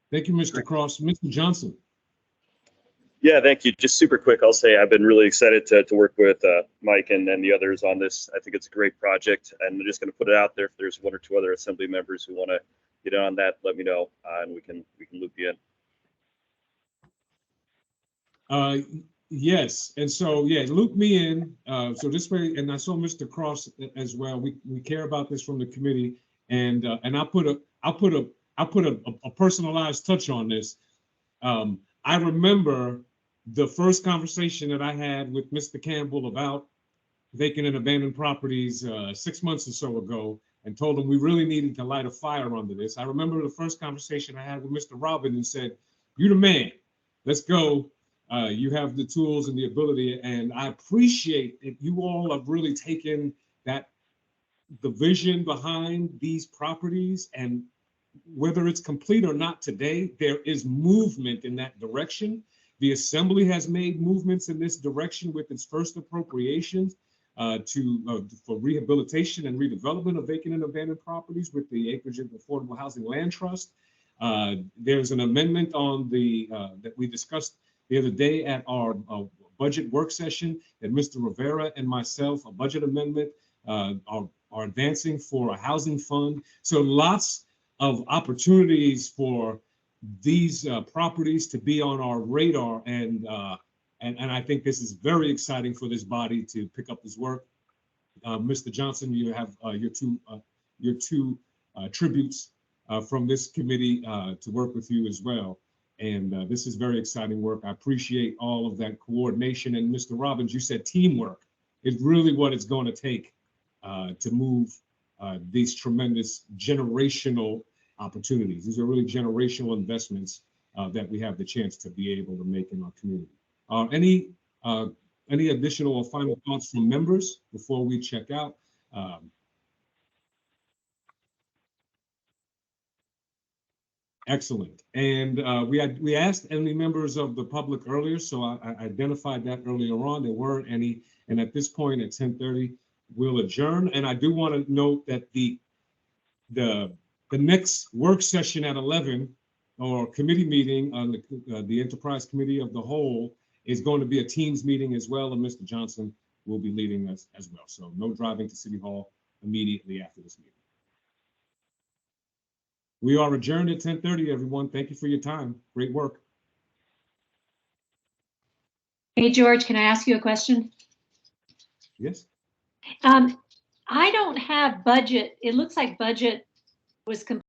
Thank you, Mr. Cross. Mr. Johnson? Yeah, thank you. Just super quick, I'll say I've been really excited to work with Mike and the others on this. I think it's a great project, and I'm just going to put it out there. If there's one or two other assembly members who want to get on that, let me know, and we can loop you in. Yes, and so loop me in. So this way, and I saw Mr. Cross as well. We care about this from the committee, and I'll put a personalized touch on this. I remember the first conversation that I had with Mr. Campbell about vacant and abandoned properties 6 months or so ago, and told him we really needed to light a fire under this. I remember the first conversation I had with Mr. Robin and said, "You're the man. Let's go. You have the tools and the ability." And I appreciate that you all have really taken that the vision behind these properties, and whether it's complete or not today, there is movement in that direction. The Assembly has made movements in this direction with its first appropriations for rehabilitation and redevelopment of vacant and abandoned properties with the Acreage and Affordable Housing Land Trust. There's an amendment on that we discussed the other day at our budget work session that Mr. Rivera and myself, a budget amendment, are advancing for a housing fund. So lots of opportunities for these properties to be on our radar, and I think this is very exciting for this body to pick up this work. Mr. Johnson, you have your two tributes from this committee to work with you as well. And this is very exciting work. I appreciate all of that coordination. And Mr. Robbins, you said teamwork is really what it's going to take to move these tremendous generational opportunities. These are really generational investments that we have the chance to be able to make in our community. Any additional or final thoughts from members before we check out? Excellent. And we asked any members of the public earlier, so I identified that earlier on. There weren't any. And at this point at 10:30, we'll adjourn. And I do want to note that the next work session at 11 or committee meeting on the Enterprise Committee of the Whole is going to be a Teams meeting as well, and Mr. Johnson will be leading us as well. So no driving to City Hall immediately after this meeting. We are adjourned at 10:30, everyone. Thank you for your time. Great work. Hey, George, can I ask you a question? Yes. I don't have budget. It looks like budget was completed